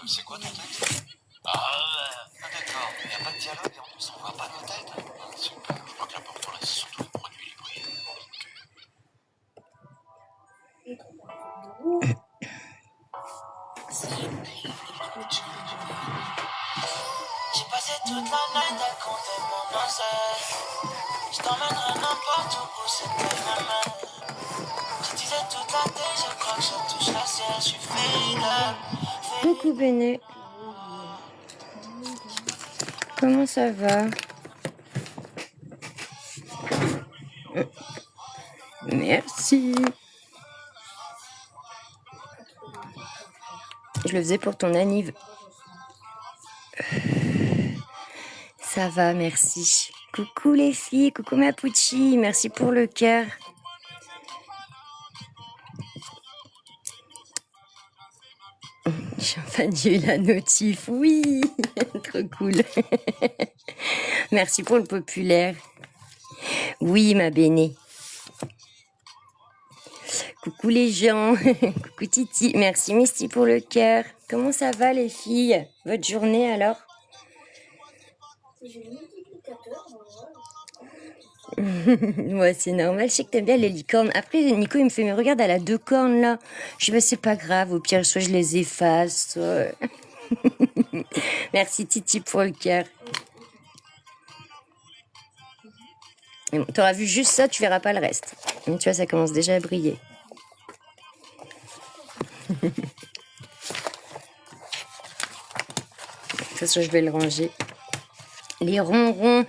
C'est quoi ton texte? D'accord, mais y a pas de dialogue et en plus on voit pas nos têtes. Super, je crois que l'important là c'est surtout le produit livré. J'ai passé toute la night à compter mon oseille. Je t'emmènerai n'importe où c'est ta main. Je disais toute la tête, je crois que je touche la ciel, je suis fidèle. Coucou Béné. Comment ça va? Merci. Je le faisais pour ton anniv. Ça va, merci. Coucou les filles, coucou ma Pucci, merci pour le cœur. Enfin, j'ai eu la notif, oui, trop cool. Merci pour le populaire. Oui, ma Béné. Coucou les gens, coucou Titi, merci Misty pour le cœur. Comment ça va les filles? Votre journée alors? Ouais, c'est normal, je sais que t'aimes bien les licornes. Après, Nico, il me fait, mais regarde, elle a 2 cornes là. Je dis, bah, c'est pas grave, au pire, soit je les efface, soit... Merci Titi pour le cœur. Bon, t'auras vu juste ça, tu verras pas le reste. Donc, tu vois, ça commence déjà à briller. De toute façon, je vais le ranger. Les ronrons.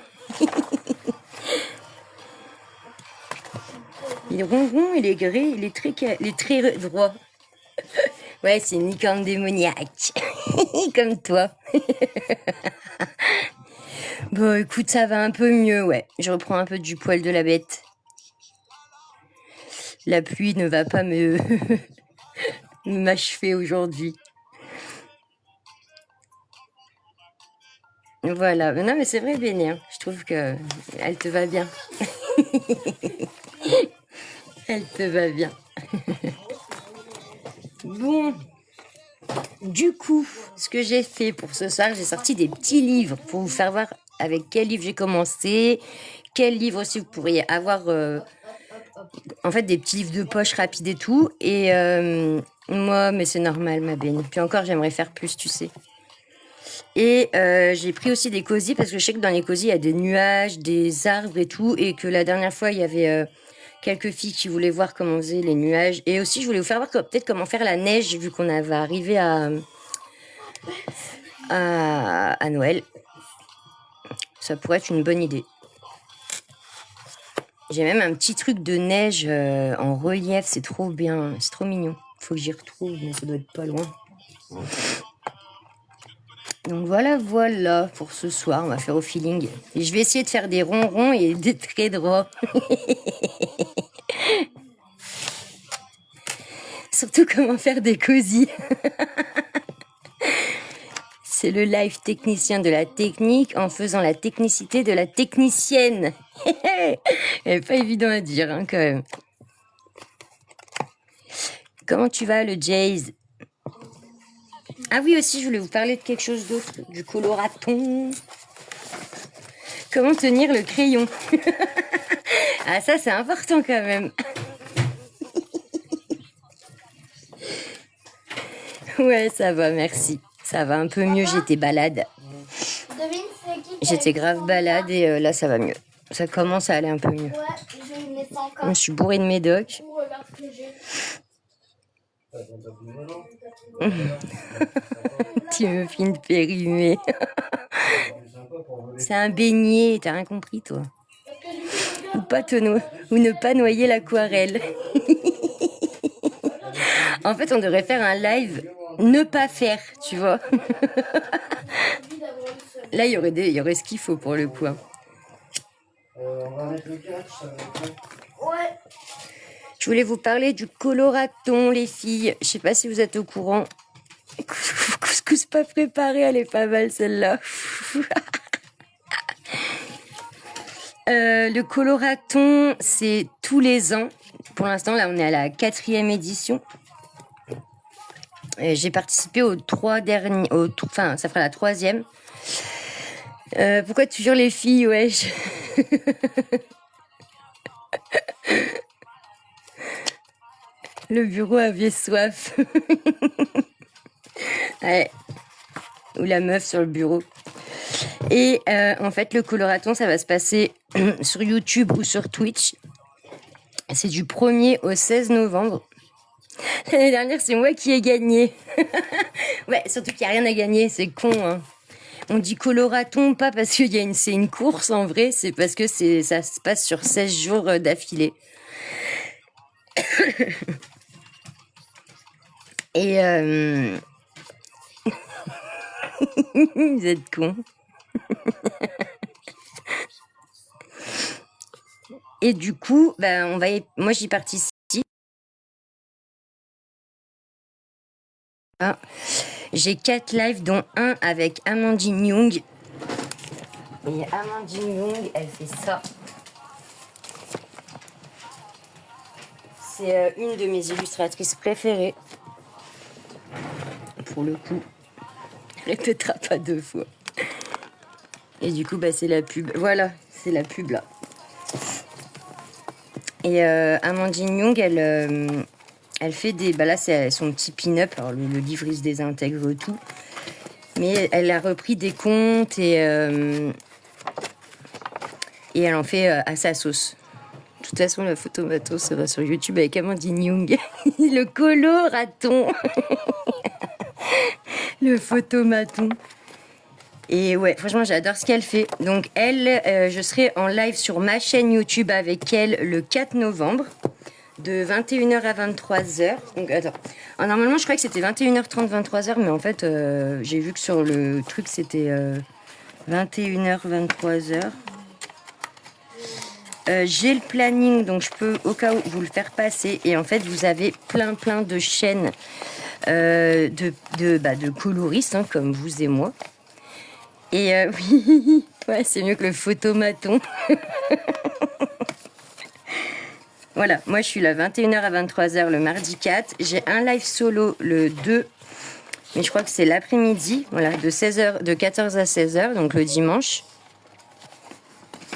Il est ronron, il est gris, il est très droit. Ouais, c'est une licorne démoniaque. Comme toi. Bon, écoute, ça va un peu mieux, ouais. Je reprends un peu du poil de la bête. La pluie ne va pas me m'achever aujourd'hui. Voilà. Non, mais c'est vrai, Béné, hein. Je trouve que elle te va bien. Elle te va bien. Bon. Du coup, ce que j'ai fait pour ce soir, j'ai sorti des petits livres pour vous faire voir avec quel livre j'ai commencé, quel livre aussi vous pourriez avoir, en fait, des petits livres de poche rapides et tout. Et moi, mais c'est normal, ma Béni. Puis encore, j'aimerais faire plus, tu sais. Et j'ai pris aussi des cosy parce que je sais que dans les cosy, il y a des nuages, des arbres et tout. Et que la dernière fois, il y avait quelques filles qui voulaient voir comment on faisait les nuages. Et aussi, je voulais vous faire voir peut-être comment faire la neige, vu qu'on avait arrivé à Noël. Ça pourrait être une bonne idée. J'ai même un petit truc de neige en relief, c'est trop bien, c'est trop mignon. Faut que j'y retrouve, mais ça doit être pas loin. Donc voilà pour ce soir, on va faire au feeling. Et je vais essayer de faire des ronrons et des traits droits. Surtout comment faire des cosy. C'est le live technicien de la technique en faisant la technicité de la technicienne. C'est pas évident à dire, hein, quand même. Comment tu vas, le Jays? Ah oui, aussi, je voulais vous parler de quelque chose d'autre, du coloraton. Comment tenir le crayon? Ah, ça, c'est important quand même. Ouais, ça va, merci. Ça va un peu mieux, j'étais balade. J'étais grave balade et là, ça va mieux. Ça commence à aller un peu mieux. Je suis bourrée de médoc. Tu me fais une périmée. C'est un beignet, t'as rien compris, toi. Ou ne pas noyer l'aquarelle. En fait, on devrait faire un live ne pas faire, tu vois. Là, il y aurait ce qu'il faut pour le coup. Hein. On va mettre le catch. Ouais. Je voulais vous parler du coloraton, les filles. Je sais pas si vous êtes au courant. Couscous pas préparé, elle est pas mal celle-là. Le coloraton, c'est tous les ans. Pour l'instant, là, on est à la 4e édition. J'ai participé aux 3 derniers, enfin, ça fera la 3e. Pourquoi toujours les filles, wesh? Le bureau avait soif. Ouais. Ou la meuf sur le bureau. Et en fait, le coloraton, ça va se passer sur YouTube ou sur Twitch. C'est du 1er au 16 novembre. L'année dernière, c'est moi qui ai gagné. Ouais, surtout qu'il n'y a rien à gagner, c'est con, hein. On dit coloraton, pas parce que c'est une course en vrai, c'est parce que ça se passe sur 16 jours d'affilée. Et vous êtes cons. Et du coup, ben, moi j'y participe. Ah, j'ai 4 lives, dont un avec Amandine Young. Et Amandine Young, elle fait ça. C'est une de mes illustratrices préférées. Pour le coup, elle répétera pas 2 fois. Et du coup, bah, c'est la pub. Voilà, c'est la pub là. Et Amandine Young, elle fait des... Bah là, c'est son petit pin-up. Alors, le livre, il se désintègre tout. Mais elle a repris des contes et elle en fait à sa sauce. De toute façon, la photo matos sera sur YouTube avec Amandine Young. Le coloraton. Le photomaton. Et ouais, franchement, j'adore ce qu'elle fait. Donc elle, je serai en live sur ma chaîne YouTube avec elle le 4 novembre. De 21h à 23h. Donc attends. Alors, normalement, je croyais que c'était 21h30, 23h. Mais en fait, j'ai vu que sur le truc, c'était 21h, 23h. J'ai le planning, donc je peux au cas où vous le faire passer. Et en fait, vous avez plein de chaînes de coloristes, hein, comme vous et moi. Et oui, ouais, c'est mieux que le photomaton. Voilà, moi je suis là 21h à 23h le mardi 4. J'ai un live solo le 2, mais je crois que c'est l'après-midi, voilà, de 14 à 16h, donc le dimanche.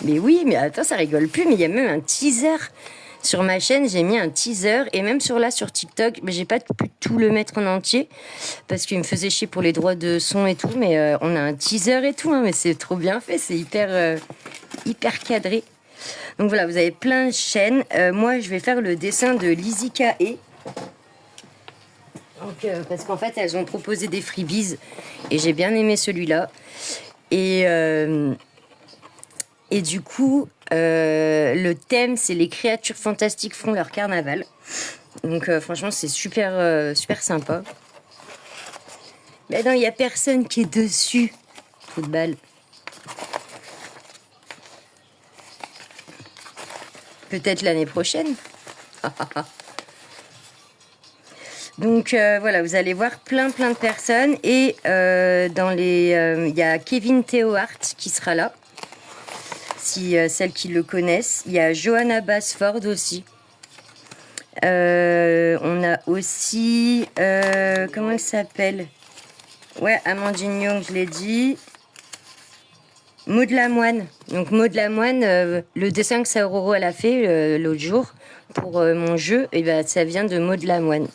Mais oui, mais attends, ça rigole plus, mais il y a même un teaser. Sur ma chaîne, j'ai mis un teaser, et même sur TikTok, mais j'ai pas pu tout le mettre en entier, parce qu'il me faisait chier pour les droits de son et tout, mais on a un teaser et tout, hein, mais c'est trop bien fait, c'est hyper cadré. Donc voilà, vous avez plein de chaînes. Moi, je vais faire le dessin de Lizzie K.E. Parce qu'en fait, elles ont proposé des freebies, et j'ai bien aimé celui-là. Et du coup, le thème, c'est les créatures fantastiques font leur carnaval. Donc franchement, c'est super sympa. Mais non, il n'y a personne qui est dessus. Trou de balle. Peut-être l'année prochaine. Donc voilà, vous allez voir plein de personnes. Et il y a Kevin Theohart qui sera là. Si celles qui le connaissent. Il y a Johanna Basford aussi. On a aussi... comment elle s'appelle? Ouais, Amandine Young, je l'ai dit. Maud Lamoine. Donc Maud Lamoine, le dessin que Saororo elle a fait l'autre jour pour mon jeu, et ben, ça vient de Maud Lamoine.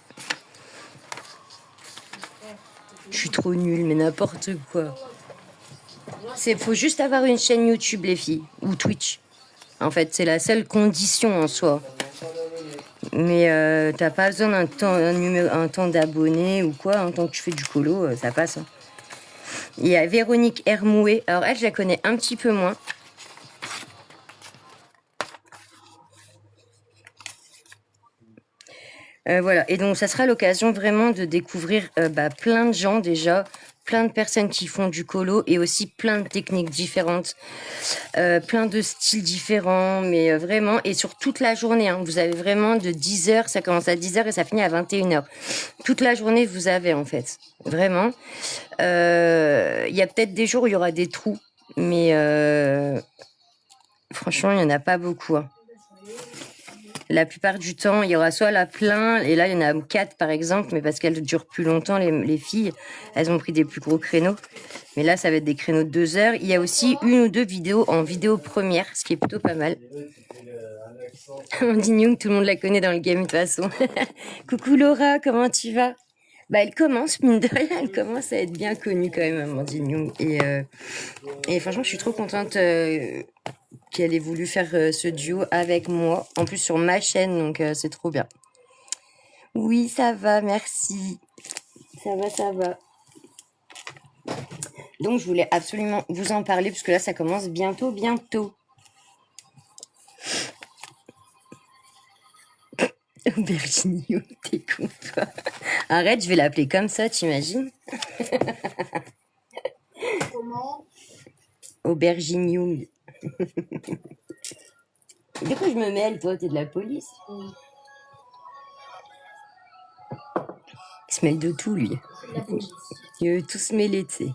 Je suis trop nulle, mais n'importe quoi. Faut juste avoir une chaîne YouTube, les filles, ou Twitch. En fait, c'est la seule condition en soi. Mais t'as pas besoin un temps d'abonnés ou quoi, en tant que tu fais du colo, ça passe. Hein. Il y a Véronique Hermouet. Alors elle, je la connais un petit peu moins. Voilà, et donc ça sera l'occasion vraiment de découvrir plein de gens déjà, plein de personnes qui font du colo et aussi plein de techniques différentes, plein de styles différents, mais vraiment, et sur toute la journée, hein, vous avez vraiment de 10h, ça commence à 10h et ça finit à 21h. Toute la journée, vous avez en fait, vraiment. Il y a peut-être des jours où il y aura des trous, mais franchement, il n'y en a pas beaucoup. Hein. La plupart du temps, il y aura soit la plein, et là, il y en a 4 par exemple, mais parce qu'elles durent plus longtemps, les filles, elles ont pris des plus gros créneaux. Mais là, ça va être des créneaux de 2 heures. Il y a aussi 1 ou 2 vidéos en vidéo première, ce qui est plutôt pas mal. Amandine Young, tout le monde la connaît dans le game de toute façon. Coucou Laura, comment tu vas? Bah, elle commence, mine de rien, elle commence à être bien connue quand même, Amandine Young. Et franchement, je suis trop contente qu'elle ait voulu faire ce duo avec moi. En plus, sur ma chaîne, donc c'est trop bien. Oui, ça va, merci. Ça va, ça va. Donc, je voulais absolument vous en parler, puisque là, ça commence bientôt. Aubergine Young, t'es con, toi. Arrête, je vais l'appeler comme ça, t'imagines? Comment? Aubergine Young. De quoi je me mêle, toi? T'es de la police? Oui. Il se mêle de tout, lui. C'est de la police. Il veut tout se mêler, tu sais.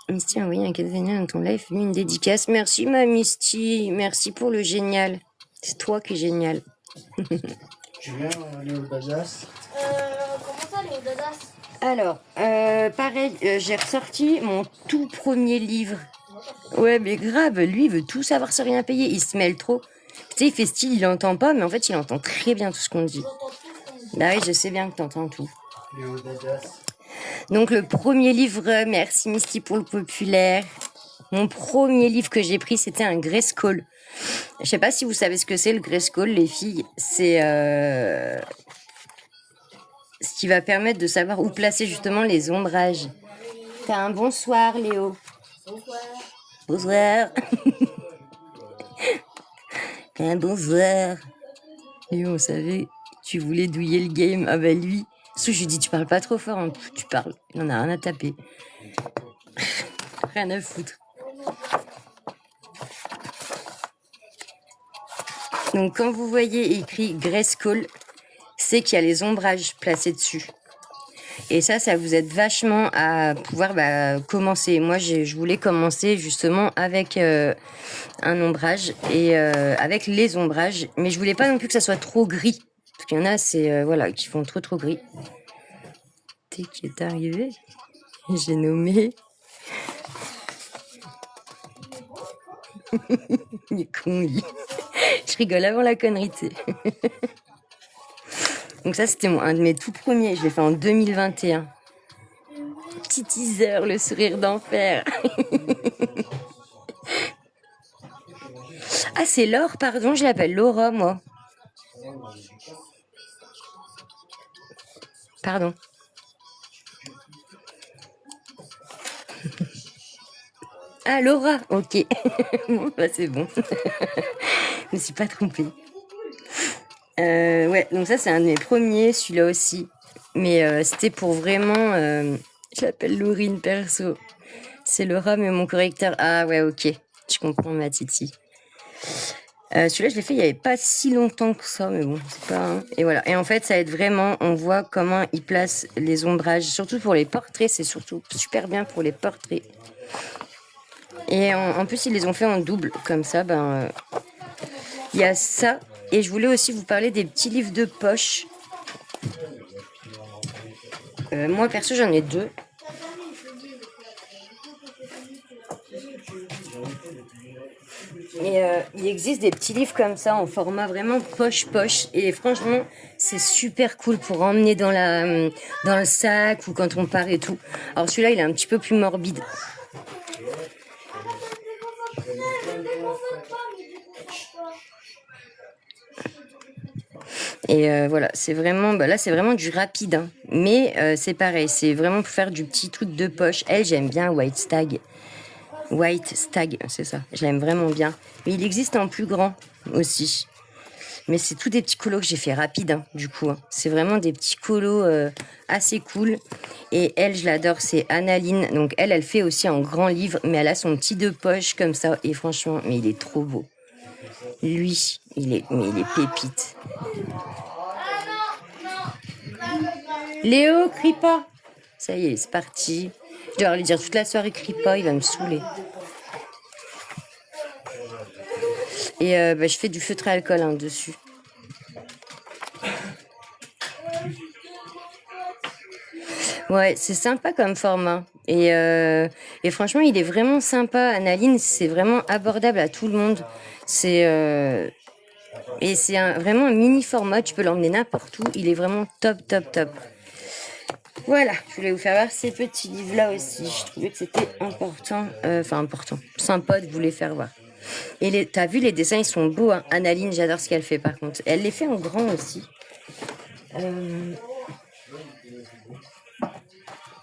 Misty a envoyé un cadeau génial dans ton live, fais-lui une dédicace. Merci, ma Misty. Merci pour le génial. C'est toi qui es génial. Tu viens aller au Dadas? Comment ça, les Dadas? Alors, pareil, j'ai ressorti mon tout premier livre. Ouais, mais grave, lui, il veut tout savoir sans rien payer. Il se mêle trop. Tu sais, il fait style, il entend pas, mais en fait, il entend très bien tout ce qu'on dit. Bah oui, je sais bien que t'entends tout. Et au Dadas? Donc, le premier livre, merci Misty pour le populaire. Mon premier livre que j'ai pris, c'était un Grayskull. Je sais pas si vous savez ce que c'est le Grayskull, les filles. C'est ce qui va permettre de savoir où placer justement les ombrages. T'as un bonsoir, Léo. Bonsoir. Bonsoir. T'as un bonsoir. Léo, on savait, tu voulais douiller le game. Ah bah lui. Sous, je lui dis, tu parles pas trop fort, hein. Tu parles. Il en a rien à taper. Rien à foutre. Donc, quand vous voyez écrit Grayskull, c'est qu'il y a les ombrages placés dessus. Et ça vous aide vachement à pouvoir commencer. Moi, je voulais commencer justement avec un ombrage et avec les ombrages. Mais je voulais pas non plus que ça soit trop gris. Parce qu'il y en a, c'est voilà, qui font trop gris. T'es qui est arrivé? J'ai nommé. Il est con, lui. Je rigole avant la connerie, tu sais. Donc ça, c'était un de mes tout premiers. Je l'ai fait en 2021. Petit teaser, le sourire d'enfer. Ah, c'est Laure, pardon, je l'appelle Laura, moi. Pardon. Ah, Laura, ok. Bon, bah c'est bon. Je me suis pas trompée. Ouais, donc ça, c'est un de mes premiers, celui-là aussi. Mais c'était pour vraiment... je l'appelle Laurine, perso. C'est Laura, mais mon correcteur... Ah ouais, ok. Je comprends, ma titi. Celui-là, je l'ai fait il n'y avait pas si longtemps que ça, mais bon, c'est pas... Hein. Et voilà. Et en fait, ça aide vraiment. On voit comment il place les ombrages. Surtout pour les portraits, c'est surtout super bien pour les portraits. Et en plus, ils les ont fait en double. Comme ça, il y a ça. Et je voulais aussi vous parler des petits livres de poche. Moi, perso, j'en ai 2. Et il existe des petits livres comme ça en format vraiment poche-poche. Et franchement, c'est super cool pour emmener dans le sac ou quand on part et tout. Alors celui-là, il est un petit peu plus morbide. Et voilà, c'est vraiment, là c'est vraiment du rapide, hein. Mais c'est pareil, c'est vraiment pour faire du petit truc de poche. Elle, j'aime bien White Stag, c'est ça, je l'aime vraiment bien. Mais il existe en plus grand aussi. Mais c'est tous des petits colos que j'ai fait rapide, hein, du coup. Hein. C'est vraiment des petits colos assez cool. Et elle, je l'adore, c'est Annaline. Donc elle fait aussi en grand livre, mais elle a son petit de poche comme ça. Et franchement, mais il est trop beau. Lui, il est pépite. Léo, crie pas. Ça y est, c'est parti. Je dois lui dire toute la soirée, crie pas, il va me saouler. Et je fais du feutre à alcool hein, dessus. Ouais, c'est sympa comme format. Et franchement, il est vraiment sympa. Analine, c'est vraiment abordable à tout le monde. Et c'est vraiment un mini format. Tu peux l'emmener n'importe où. Il est vraiment top, top, top. Voilà, je voulais vous faire voir ces petits livres-là aussi. Je trouvais que c'était important. Important. Sympa de vous les faire voir. Et t'as vu, les dessins, ils sont beaux. Hein. Analine, j'adore ce qu'elle fait par contre. Elle les fait en grand aussi.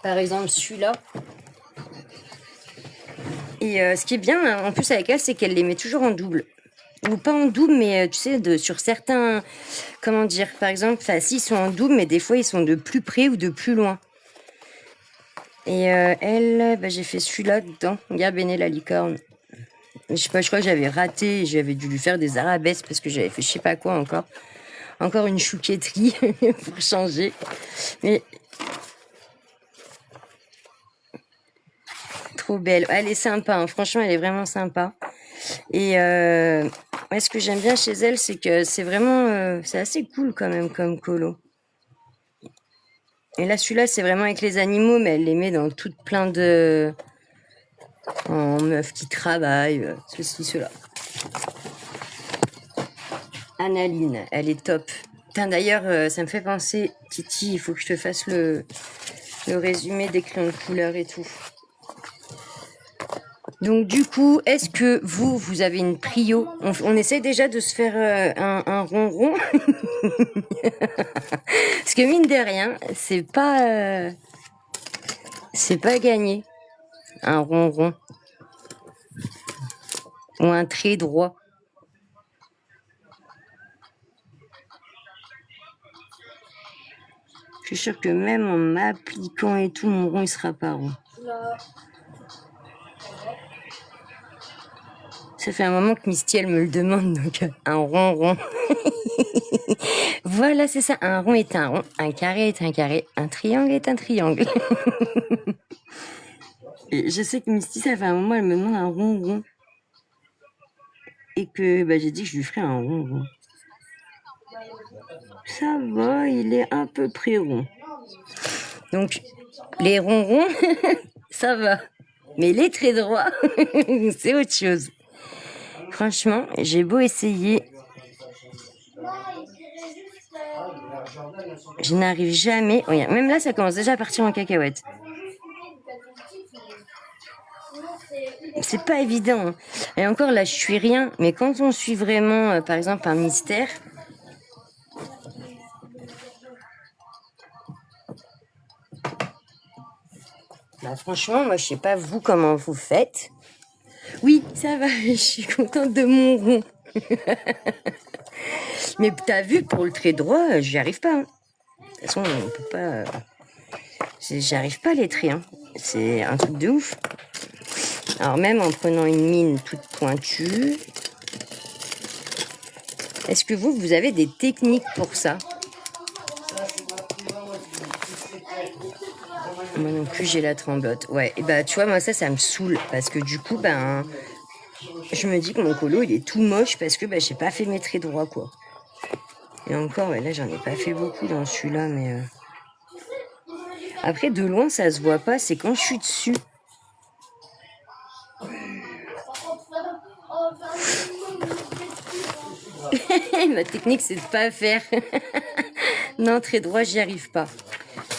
Par exemple, celui-là. Et ce qui est bien en plus avec elle, c'est qu'elle les met toujours en double. Ou pas en double, mais tu sais, sur certains... Comment dire? Par exemple, s'ils sont en double, mais des fois, ils sont de plus près ou de plus loin. Et elle, j'ai fait celui-là dedans. Regarde, Béné la licorne. Je sais pas, je crois que j'avais raté. J'avais dû lui faire des arabesques parce que j'avais fait je sais pas quoi encore. Encore une chouquetterie pour changer. Mais... Trop belle. Elle est sympa, hein. Franchement, elle est vraiment sympa. Et ce que j'aime bien chez elle, c'est que c'est vraiment... c'est assez cool quand même comme colo. Et là, celui-là, c'est vraiment avec les animaux, mais elle les met dans toutes plein de... en meufs qui travaillent, ceci, cela. Analine, elle est top. Putain, d'ailleurs, ça me fait penser, Titi, il faut que je te fasse le résumé des crayons de couleur et tout. Donc du coup, est-ce que vous avez une prio? On essaie déjà de se faire un ronron. Parce que mine de rien, c'est pas gagné. Un ronron. Ou un trait droit. Je suis sûre que même en m'appliquant et tout, mon rond il sera pas rond. Ça fait un moment que Misty, elle me le demande, donc un rond. Voilà, c'est ça. Un rond est un rond, un carré est un carré, un triangle est un triangle. Et je sais que Misty, ça fait un moment, elle me demande un rond. Et que j'ai dit que je lui ferais un rond. Ça va, il est un peu près rond. Donc, les ronds, ça va. Mais les traits droits, c'est autre chose. Franchement, j'ai beau essayer, je n'arrive jamais. Regarde, même là, ça commence déjà à partir en cacahuète. C'est pas évident. Hein. Et encore là, je suis rien. Mais quand on suit vraiment, par exemple, un mystère... franchement, moi, je sais pas vous comment vous faites. Oui, ça va, je suis contente de mon rond. Mais t'as vu, pour le trait droit, j'y arrive pas. Hein. De toute façon, on peut pas... J'y arrive pas les traits. Hein. C'est un truc de ouf. Alors même en prenant une mine toute pointue... Est-ce que vous avez des techniques pour ça? Moi non plus, j'ai la tremblote. Ouais, et tu vois, moi ça me saoule. Parce que du coup, je me dis que mon colo, il est tout moche parce que j'ai pas fait mes traits droits, quoi. Et encore, là, j'en ai pas fait beaucoup dans celui-là, mais... Après, de loin, ça se voit pas. C'est quand je suis dessus. Ma technique, c'est de pas faire. Non, trait droit, j'y arrive pas.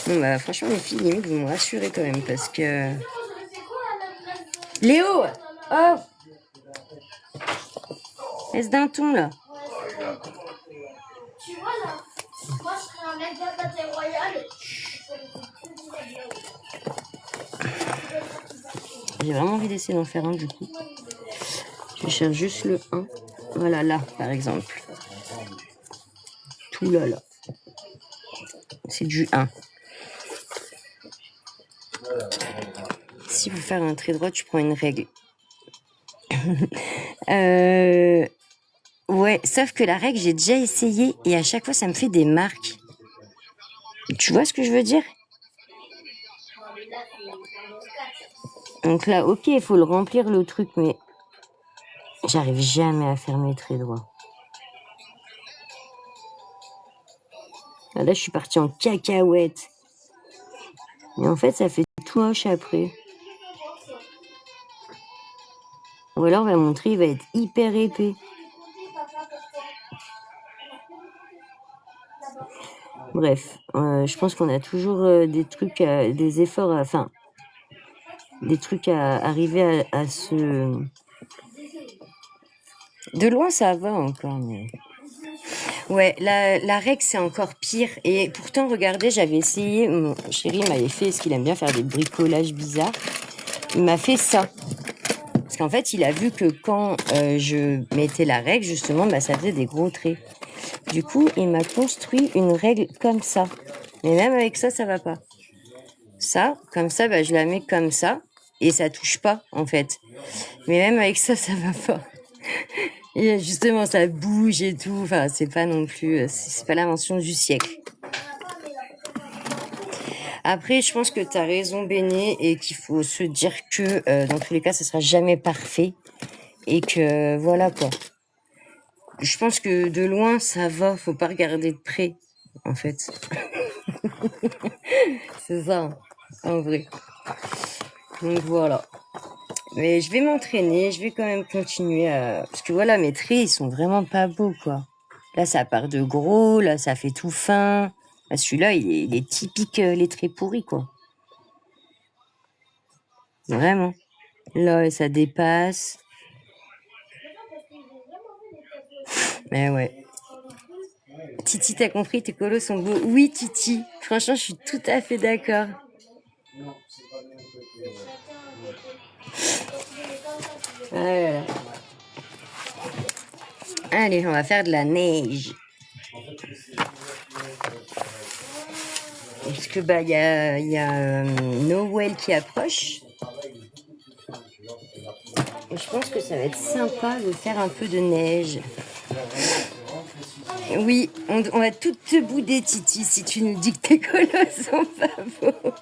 Bon, franchement, les filles, limite, vous me rassurez quand même, parce que... Léo! Oh! Laisse d'un ton, là. Tu vois, là, moi, je serais un mec de la bataille royale. J'ai vraiment envie d'essayer d'en faire un, du coup. Je cherche juste le 1. Voilà, là, par exemple. Tout là. C'est du 1. Si vous faire un trait droit, tu prends une règle. Ouais, sauf que la règle, j'ai déjà essayé et à chaque fois, ça me fait des marques. Tu vois ce que je veux dire? Donc là, ok, il faut le remplir le truc, mais J'arrive jamais à faire mes traits droits. Ah, là, je suis partie en cacahuète. Mais en fait, ça fait tout moche après. Ou alors, mon trait, il va être hyper épais. Bref, je pense qu'on a toujours des trucs, des efforts, enfin, des trucs à arriver à se... De loin, ça va encore, mais... Ouais, la règle, c'est encore pire. Et pourtant, regardez, j'avais essayé, mon chéri m'avait fait, parce qu'il aime bien faire des bricolages bizarres, il m'a fait ça. Parce qu'en fait, il a vu que quand je mettais la règle, justement, bah, ça faisait des gros traits. Du coup, il m'a construit une règle comme ça. Mais même avec ça, ça va pas. Ça, comme ça, bah, je la mets comme ça. Et ça touche pas, en fait. Mais même avec ça, ça va pas. Et justement, ça bouge et tout. Enfin, c'est pas non plus... C'est pas l'invention du siècle. Après, je pense que tu as raison, Béné, et qu'il faut se dire que dans tous les cas, ça sera jamais parfait. Et que voilà, quoi. Je pense que de loin, ça va. Faut pas regarder de près, en fait. C'est ça, en vrai. Donc voilà. Mais je vais m'entraîner, je vais quand même continuer à... Parce que voilà, mes traits, ils sont vraiment pas beaux, quoi. Là, ça part de gros, là, ça fait tout fin. Là, celui-là, il est typique les traits pourris, quoi. Vraiment. Là, ça dépasse. Mais ouais. Titi, t'as compris, tes colos sont beaux. Oui, Titi. Franchement, je suis tout à fait d'accord. Voilà. Allez, on va faire de la neige. Parce que bah il y a Noël qui approche. Et je pense que ça va être sympa de faire un peu de neige. Oui, on va tout te bouder, Titi, si tu nous dis que tes colos sont pas beaux.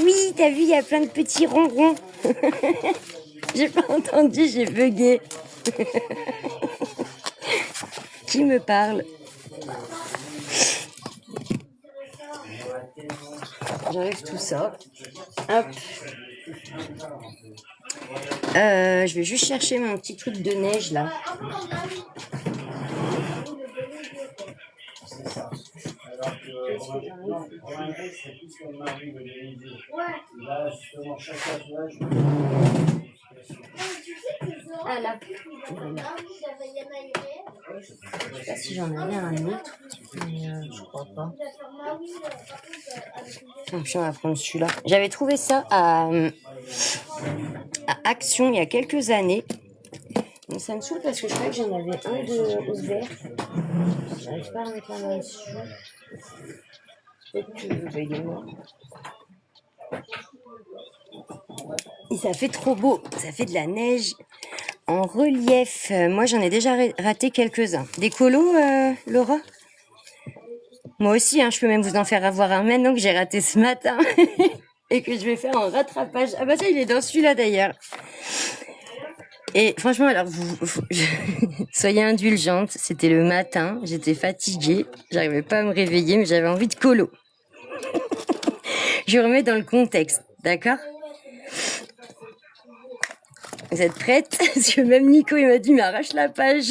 Oui, t'as vu, il y a plein de petits ronrons. J'ai pas entendu, j'ai bugué. Qui me parle? J'enlève tout ça. Hop. Je vais juste chercher mon petit truc de neige là. Ah là. Je sais pas si j'en avais un autre, mais je crois pas. Puis on va prendre celui-là. J'avais trouvé ça à Action il y a quelques années. Donc ça me saoule parce que je crois que j'en avais un de vert. J'arrive pas à mettre la main dessus. Peut-être que il est mort. Et ça fait trop beau. Ça fait de la neige en relief. Moi, j'en ai déjà raté quelques-uns. Des colos, Laura? Moi aussi, hein, je peux même vous en faire avoir un maintenant que j'ai raté ce matin. Et que je vais faire en rattrapage. Ah bah ça, il est dans celui-là d'ailleurs. Et franchement, alors, soyez indulgente. C'était le matin, j'étais fatiguée. J'arrivais pas à me réveiller, mais j'avais envie de colo. Je remets dans le contexte, d'accord? Vous êtes prêtes? Parce que même Nico, il m'a dit, mais arrache la page.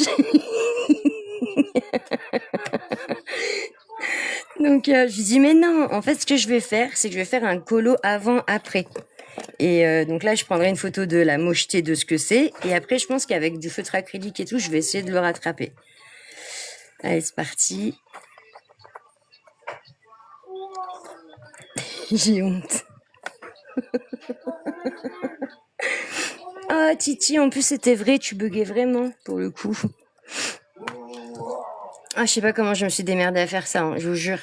Donc, je lui dis, mais non, en fait, ce que je vais faire, c'est que je vais faire un colo avant-après. Et donc là, je prendrai une photo de la mocheté de ce que c'est. Et après, je pense qu'avec du feutre acrylique et tout, je vais essayer de le rattraper. Allez, c'est parti. J'ai honte. Ah, Titi, en plus, c'était vrai, tu buguais vraiment, pour le coup. Ah, je sais pas comment je me suis démerdée à faire ça, hein, je vous jure.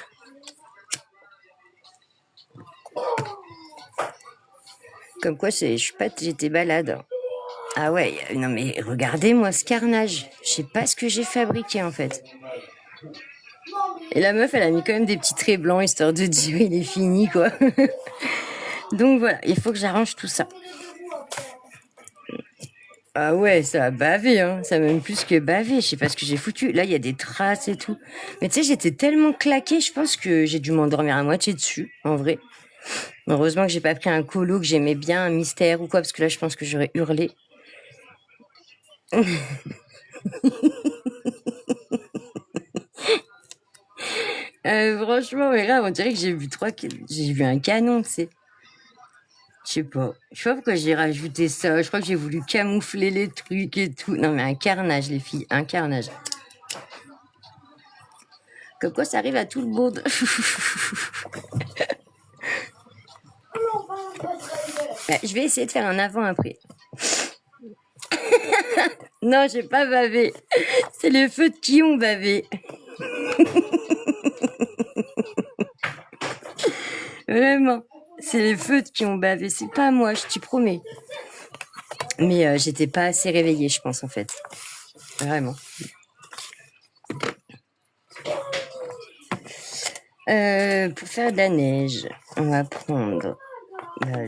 Comme quoi, j'étais balade. Ah ouais, non mais regardez-moi ce carnage. Je sais pas ce que j'ai fabriqué en fait. Et la meuf, elle a mis quand même des petits traits blancs, histoire de dire, il est fini, quoi. Donc voilà, il faut que j'arrange tout ça. Ah ouais, ça a bavé, hein. Ça a même plus que bavé. Je sais pas ce que j'ai foutu. Là, il y a des traces et tout. Mais tu sais, j'étais tellement claquée, je pense que j'ai dû m'endormir à moitié dessus, en vrai. Heureusement que j'ai pas pris un colo que j'aimais bien, un mystère ou quoi, parce que là, je pense que j'aurais hurlé. Franchement, mais là, on dirait que j'ai vu un canon, tu sais. Je sais pas. Je sais pas pourquoi j'ai rajouté ça. Je crois que j'ai voulu camoufler les trucs et tout. Non, mais un carnage, les filles. Un carnage. Comme quoi, ça arrive à tout le monde. Je vais essayer de faire un avant-après. Non, j'ai pas bavé. C'est les feux qui ont bavé. Vraiment. C'est les feux qui ont bavé. C'est pas moi, je t'y promets. Mais j'étais pas assez réveillée, je pense, en fait. Vraiment. Pour faire de la neige, on va prendre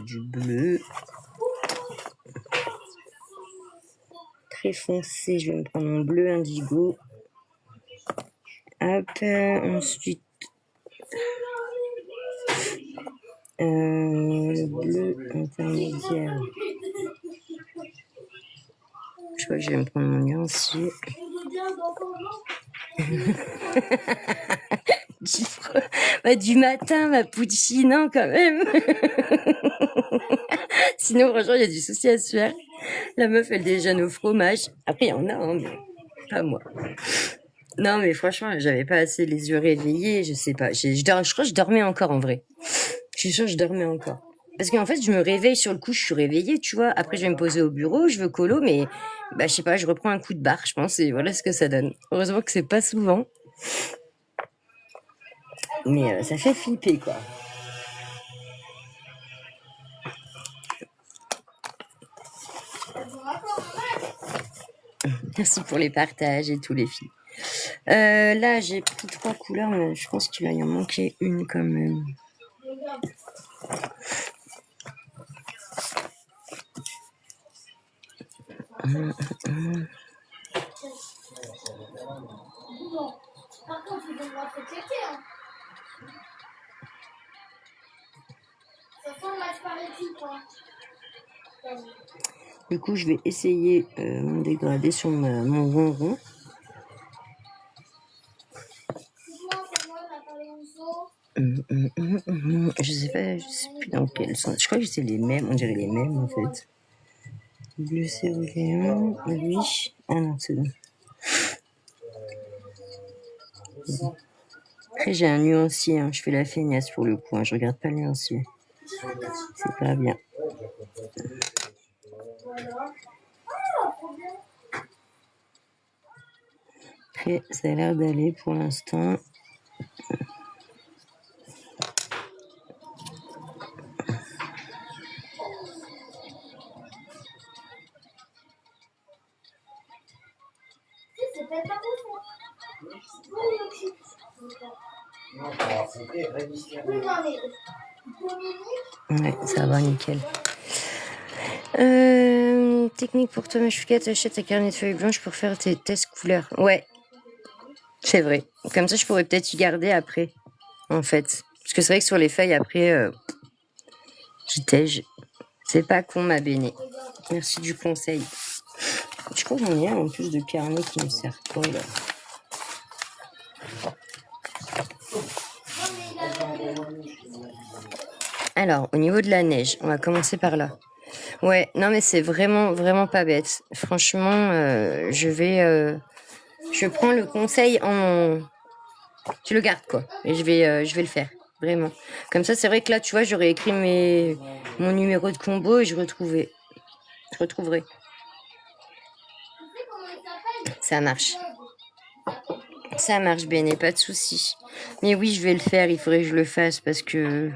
du bleu. Très foncé, je vais me prendre mon bleu indigo. Hop, ensuite, le bleu intermédiaire. Je crois que je vais me prendre mon nuancier. Du matin, ma Pucci, non, quand même. Sinon, franchement, il y a du souci à se faire. La meuf, elle déjeune au fromage. Après, il y en a, hein, mais pas moi. Non, mais franchement, j'avais pas assez les yeux réveillés, je sais pas. Je crois que je dormais encore, en vrai. Je suis sûre que je dormais encore. Parce qu'en fait, je me réveille sur le coup, je suis réveillée, tu vois. Après, je vais me poser au bureau, je veux colo, mais je sais pas, je reprends un coup de barre, je pense, et voilà ce que ça donne. Heureusement que c'est pas souvent. Mais ça fait flipper, quoi. Merci pour les partages et tous les filles. Là, j'ai pris 3 couleurs, mais je pense qu'il va y en manquer une quand même. Par contre, tu devras te checker. Hein. Ça sent la spaghetti, quoi. Du coup, je vais essayer mon dégradé sur mon ronron. Je sais plus dans quel sens. Je crois que c'est les mêmes, on dirait les mêmes en fait. Bleu céruléen, oui. Ah non, c'est bon. Après, j'ai un nuancier, hein. Je fais la feignasse pour le coup, hein. Je regarde pas le nuancier. C'est pas bien. Après, ça a l'air d'aller pour l'instant. Ouais, ça va nickel. Technique pour toi, ma chouquette, achète ta carnet de feuilles blanches pour faire tes tests couleurs. Ouais, c'est vrai. Comme ça, je pourrais peut-être y garder après, en fait. Parce que c'est vrai que sur les feuilles, après, j'y tège. C'est pas con, ma béné. Merci du conseil. Je crois que j'en ai un en plus de carnet qui me sert pas, là. Alors, au niveau de la neige, on va commencer par là. Ouais, non mais c'est vraiment, vraiment pas bête. Franchement, je prends le conseil tu le gardes quoi. Et je vais le faire, vraiment. Comme ça, c'est vrai que là, tu vois, j'aurais écrit mon numéro de combo et je retrouverai. Ça marche. Ça marche, Béné, pas de souci. Mais oui, je vais le faire. Il faudrait que je le fasse parce que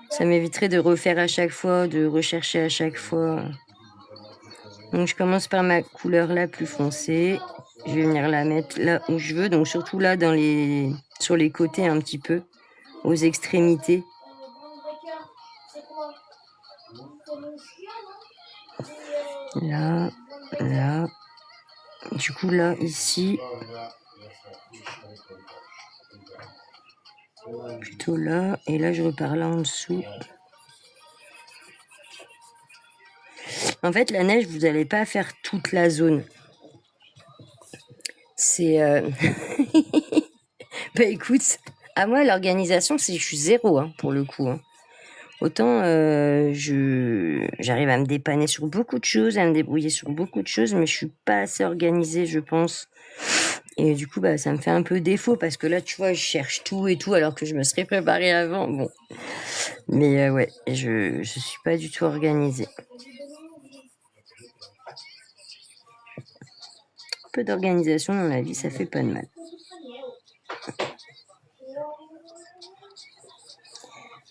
ça m'éviterait de refaire à chaque fois, de rechercher à chaque fois. Donc, je commence par ma couleur la plus foncée. Je vais venir la mettre là où je veux. Donc, surtout là, sur les côtés un petit peu, aux extrémités. Là. là. Du coup, là, ici, plutôt là. Et là, je repars là en dessous. En fait, la neige, vous n'allez pas faire toute la zone. C'est... Bah écoute, à moi, l'organisation, je suis zéro, hein, pour le coup. Hein. Autant j'arrive à me dépanner sur beaucoup de choses, à me débrouiller sur beaucoup de choses, mais je suis pas assez organisée, je pense. Et du coup, bah, ça me fait un peu défaut parce que là, tu vois, je cherche tout et tout alors que je me serais préparée avant. Bon, mais ouais, je suis pas du tout organisée. Un peu d'organisation dans la vie, ça fait pas de mal.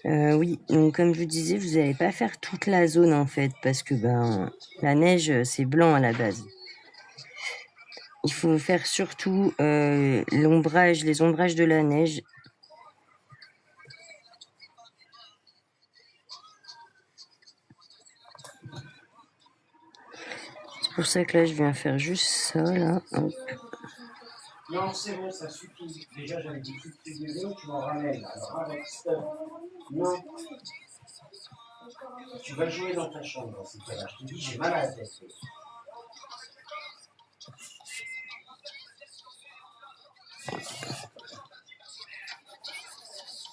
Oui, donc comme je vous disais, vous n'allez pas faire toute la zone en fait, parce que ben la neige c'est blanc à la base. Il faut faire surtout les ombrages de la neige. C'est pour ça que là je viens faire juste ça là. Hop. Non, c'est bon, ça suffit. Déjà, j'avais dit toutes tes gueules, tu m'en ramènes. Alors arrête, stop. Non. Tu vas jouer dans ta chambre dans ces cas-là. Je te dis, j'ai mal à la tête.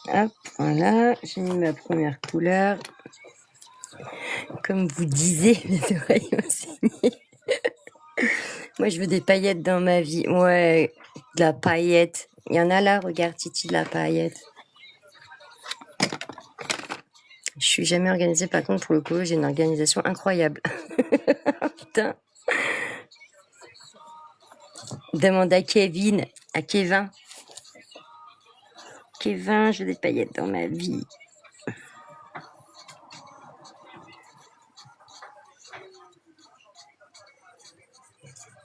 Hop, voilà, j'ai mis ma première couleur. Comme vous disiez, mes oreilles ont saigné. Moi, je veux des paillettes dans ma vie. Ouais, de la paillette. Il y en a là, regarde Titi, de la paillette. Je suis jamais organisée, par contre, pour le coup, j'ai une organisation incroyable. Putain. Demande à Kevin, à Kevin. Kevin, je veux des paillettes dans ma vie.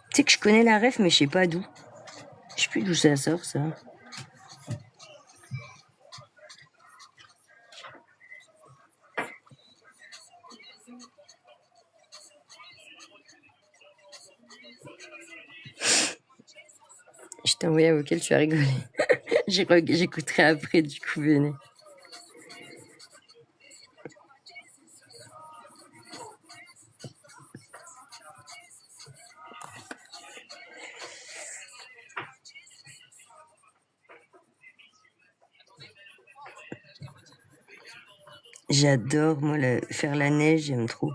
Tu sais que je connais la ref, mais je sais pas d'où. Je sais plus d'où ça sort, ça. Je t'ai envoyé un vocal, tu as rigolé. J'écouterai après, du coup, venez. J'adore, moi, faire la neige, j'aime trop.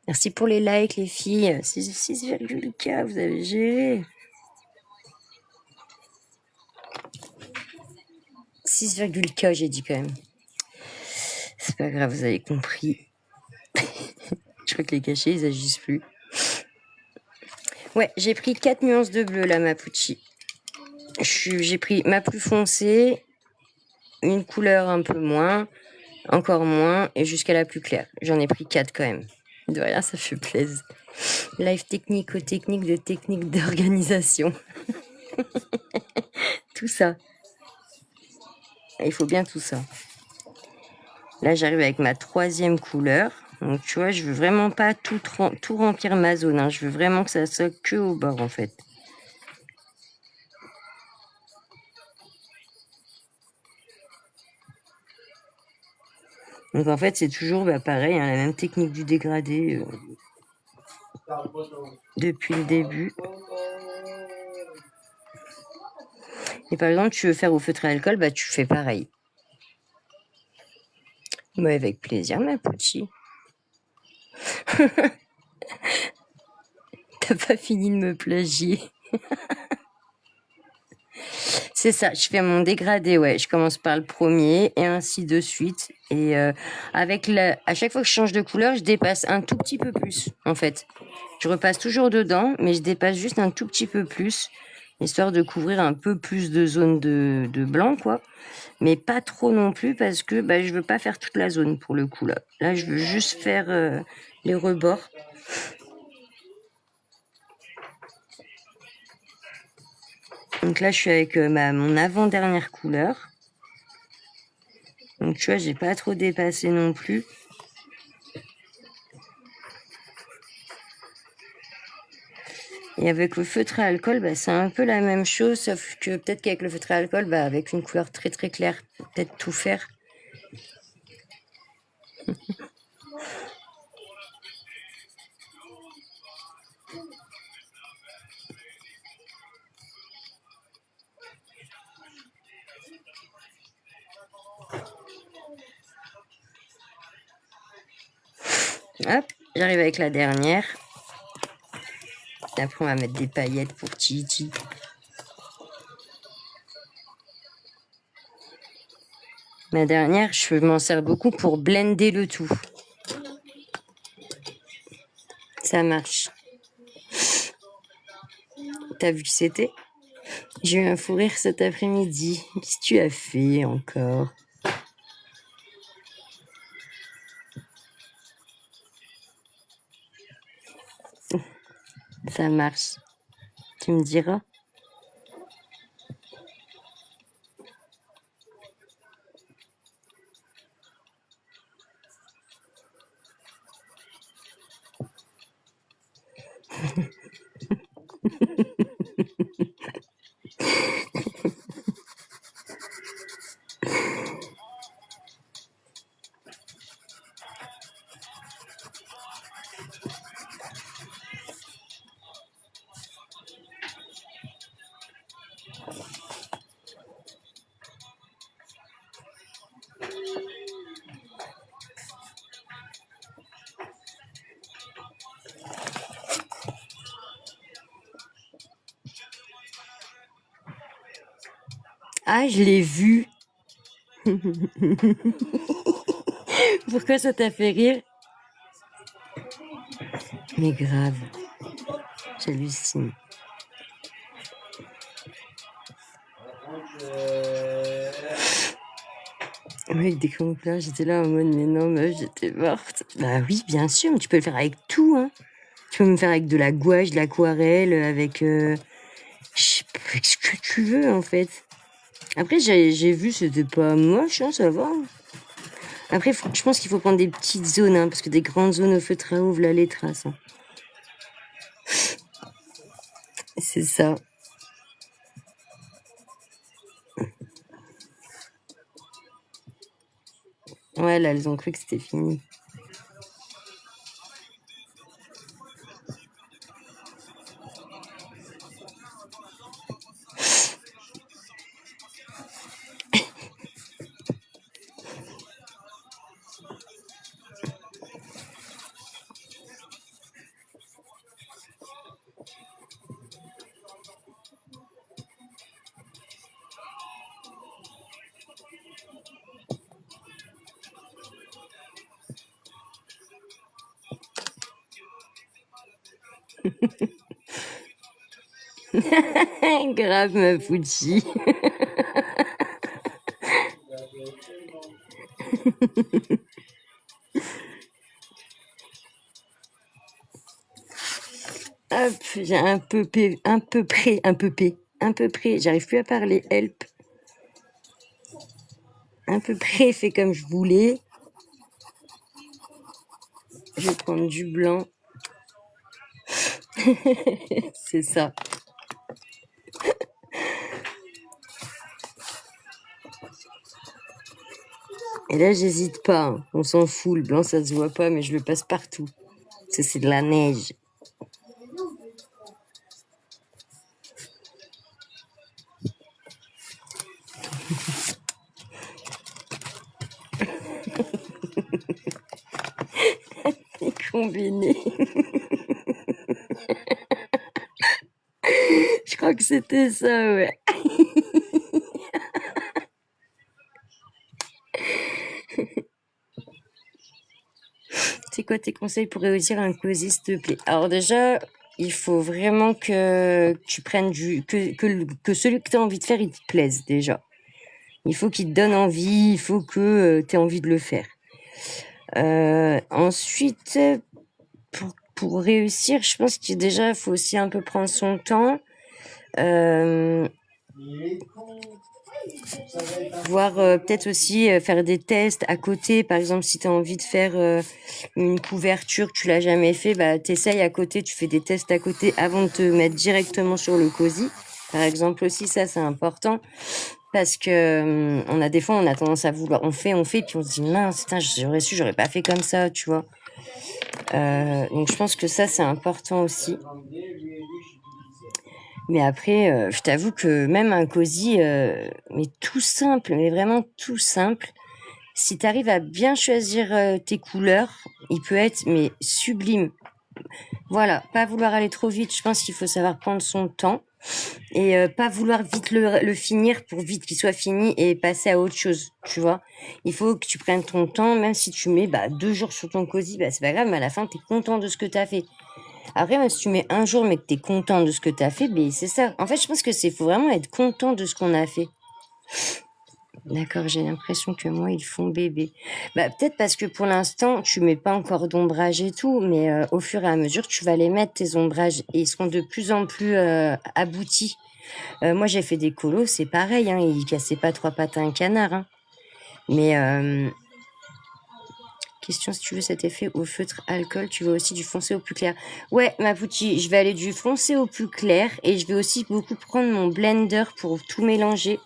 Merci pour les likes, les filles. 6,K, vous avez géré. 6,K, j'ai dit quand même. C'est pas grave, vous avez compris. Je crois que les cachets, ils agissent plus. Ouais, j'ai pris 4 nuances de bleu, là, ma Pucci. J'ai pris ma plus foncée, une couleur un peu moins, encore moins, et jusqu'à la plus claire. J'en ai pris 4 quand même. De rien, ça fait plaisir. Live technique d'organisation. Tout ça. Il faut bien tout ça. Là, j'arrive avec ma 3e couleur. Donc, tu vois, je veux vraiment pas tout remplir ma zone. Hein. Je veux vraiment que ça soit que au bord, en fait. Donc, en fait, c'est toujours pareil, hein, la même technique du dégradé depuis le début. Et par exemple, tu veux faire au feutre à alcool, tu fais pareil. Mais avec plaisir, ma petite. T'as pas fini de me plagier. C'est ça, je fais mon dégradé, ouais. Je commence par le premier et ainsi de suite. Et à chaque fois que je change de couleur, je dépasse un tout petit peu plus, en fait. Je repasse toujours dedans, mais je dépasse juste un tout petit peu plus, histoire de couvrir un peu plus de zone de blanc, quoi. Mais pas trop non plus, parce que je veux pas faire toute la zone, pour le coup, là. Là, je veux juste faire les rebords. Donc là, je suis avec mon avant-dernière couleur. Donc tu vois, j'ai pas trop dépassé non plus. Et avec le feutre à alcool, bah, c'est un peu la même chose, sauf que peut-être qu'avec le feutre à alcool, bah, avec une couleur très très claire, peut-être tout faire. Hop, j'arrive avec la dernière. Et après, on va mettre des paillettes pour Titi. Ma dernière, je m'en sers beaucoup pour blender le tout. Ça marche. T'as vu qui c'était? J'ai eu un fou rire cet après-midi. Qu'est-ce que tu as fait encore? Ça marche. Tu me diras? Ah, je l'ai vu. Pourquoi ça t'a fait rire? Mais grave. J'hallucine. Avec des camouflages, j'étais là en mode, mais non, meuf, j'étais morte. Bah oui, bien sûr, mais tu peux le faire avec tout, hein. Tu peux me faire avec de la gouache, de l'aquarelle, avec ce que tu veux, en fait. Après, j'ai vu, c'était pas moche, hein, ça va. Après, je pense qu'il faut prendre des petites zones, hein, parce que des grandes zones au feutre à ouvre, là, les traces. Hein. C'est ça. Ouais, là, elles ont cru que c'était fini. Grave, ma Fuji. Hop, j'ai un peu près, j'arrive plus à parler, help. Un peu près fait comme je voulais. Je vais prendre du blanc. C'est ça. Et là, j'hésite pas. Hein. On s'en fout. Le blanc, ça se voit pas, mais je le passe partout. C'est de la neige. Combiné. Je crois que c'était ça, ouais. C'est quoi tes conseils pour réussir un cosy, s'il te plaît? Alors déjà, il faut vraiment que tu prennes que celui que tu as envie de faire, il te plaise déjà. Il faut qu'il te donne envie, il faut que tu aies envie de le faire. Ensuite, pour réussir, je pense que déjà, il faut aussi un peu prendre son temps. Il est con. Ça va être un Voir peut-être aussi faire des tests à côté. Par exemple, si tu as envie de faire une couverture que tu l'as jamais fait, bah, t'essayes à côté, tu fais des tests à côté avant de te mettre directement sur le cosy. Par exemple aussi, ça c'est important parce que on a des fois on a tendance à vouloir, on fait, puis on se dit mince, putain, j'aurais su, j'aurais pas fait comme ça, tu vois. Donc je pense que ça c'est important aussi. Mais après, je t'avoue que même un cosy, mais tout simple, mais vraiment tout simple, si tu arrives à bien choisir tes couleurs, il peut être mais sublime. Voilà, pas vouloir aller trop vite. Je pense qu'il faut savoir prendre son temps et pas vouloir vite le finir pour vite qu'il soit fini et passer à autre chose. Tu vois, il faut que tu prennes ton temps, même si tu mets 2 jours sur ton cosy, c'est pas grave, mais à la fin t'es content de ce que t'as fait. Après, même si tu mets un jour mais que t'es content de ce que t'as fait, c'est ça. En fait, je pense que faut vraiment être content de ce qu'on a fait. D'accord, j'ai l'impression que moi, ils font bébé. Peut-être parce que pour l'instant, tu mets pas encore d'ombrage et tout, mais au fur et à mesure, tu vas les mettre, tes ombrages, et ils seront de plus en plus aboutis. Moi, j'ai fait des colos, c'est pareil, hein, ils cassaient pas 3 pattes à un canard. Hein. Mais, question, si tu veux cet effet au feutre alcool, tu veux aussi du foncé au plus clair. Ouais, ma poutie, je vais aller du foncé au plus clair, et je vais aussi beaucoup prendre mon blender pour tout mélanger.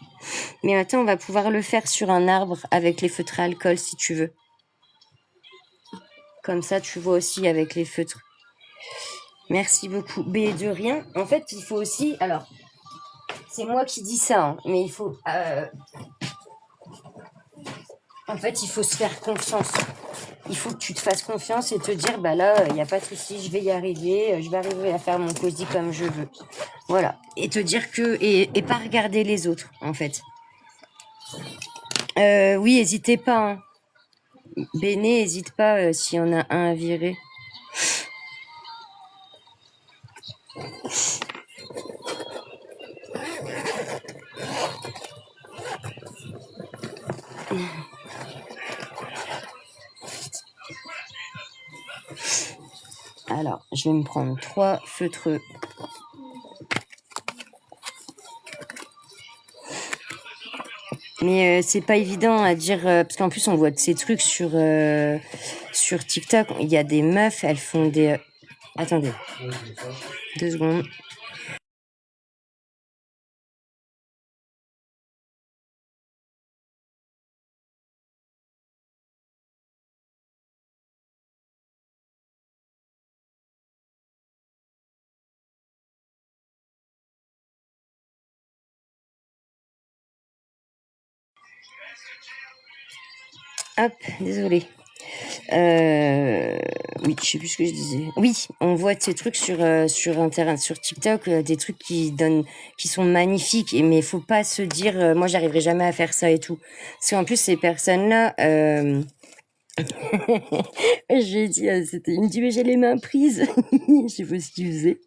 Mais attends, on va pouvoir le faire sur un arbre avec les feutres à alcool si tu veux. Comme ça, tu vois aussi avec les feutres. Merci beaucoup. Mais de rien. En fait, il faut aussi... Alors, c'est moi qui dis ça, hein, mais il faut... En fait, il faut se faire confiance. Il faut que tu te fasses confiance et te dire, là, il n'y a pas de souci, je vais y arriver. Je vais arriver à faire mon cosy comme je veux. Voilà. Et te dire que... Et pas regarder les autres, en fait. Oui, n'hésitez pas, hein. Béné, n'hésite pas s'il y en a un à virer. Alors, je vais me prendre 3 feutres. Mais c'est pas évident à dire, parce qu'en plus on voit de ces trucs sur TikTok. Il y a des meufs, elles font des... Attendez, 2 secondes. Hop, désolé. Oui, je sais plus ce que je disais. Oui, on voit de ces trucs sur Internet, sur TikTok, des trucs qui sont magnifiques. Mais faut pas se dire, moi j'arriverai jamais à faire ça et tout. Parce qu'en plus ces personnes-là, j'ai dit, il me dit mais j'ai les mains prises. Je sais pas ce qu'il faisait.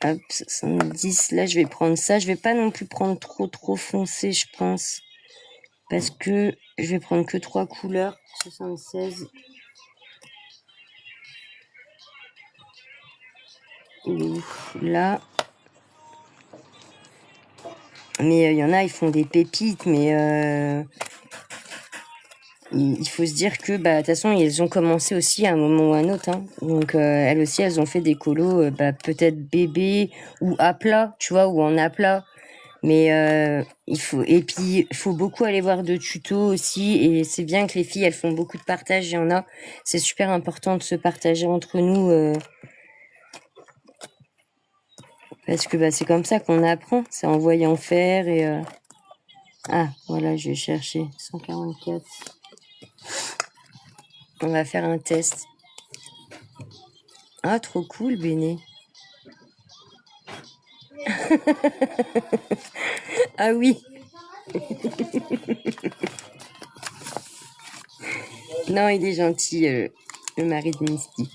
Hop, 70. Là, je vais prendre ça. Je vais pas non plus prendre trop foncé, je pense. Parce que je vais prendre que 3 couleurs. 76. Là. Mais il y en a, ils font des pépites, mais il faut se dire que de toute façon, elles ont commencé aussi à un moment ou à un autre. Hein. Donc elles aussi, elles ont fait des colos, peut-être bébé ou à plat, tu vois, ou en aplat. Mais il faut beaucoup aller voir de tutos aussi, et c'est bien que les filles elles font beaucoup de partage. Il y en a, c'est super important de se partager entre nous parce que c'est comme ça qu'on apprend, c'est en voyant faire. Et ah voilà, je vais chercher 144. On va faire un test. Ah, trop cool, Béné. Ah oui. Non, il est gentil, le mari de Misty.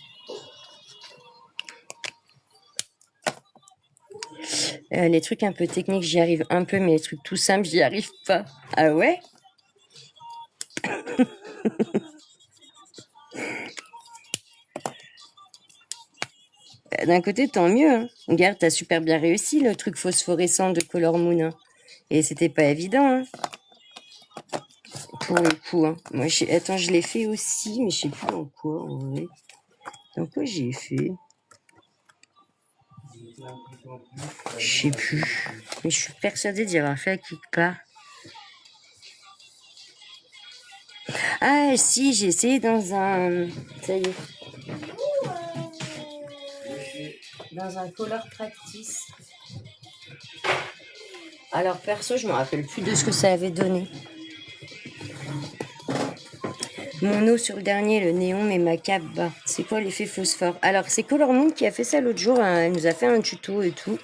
Les trucs un peu techniques, j'y arrive un peu, mais les trucs tout simples, j'y arrive pas. Ah ouais? d'un côté, tant mieux. Hein. Regarde, t'as super bien réussi le truc phosphorescent de Color Moon. Hein. Et c'était pas évident, hein, pour le coup. Hein. Moi, attends, je l'ai fait aussi, mais je sais plus dans quoi, en vrai. Dans quoi j'ai fait? Je sais plus. Mais je suis persuadée d'y avoir fait à quelque part. Ah, si, j'ai essayé dans un... Ça y est. Dans un Color Practice. Alors, perso, je me rappelle plus de ce que ça avait donné. Mon eau sur le dernier, le néon, mais ma cape bas. C'est quoi l'effet phosphore? Alors, c'est Color Moon qui a fait ça l'autre jour. Hein. Elle nous a fait un tuto et tout.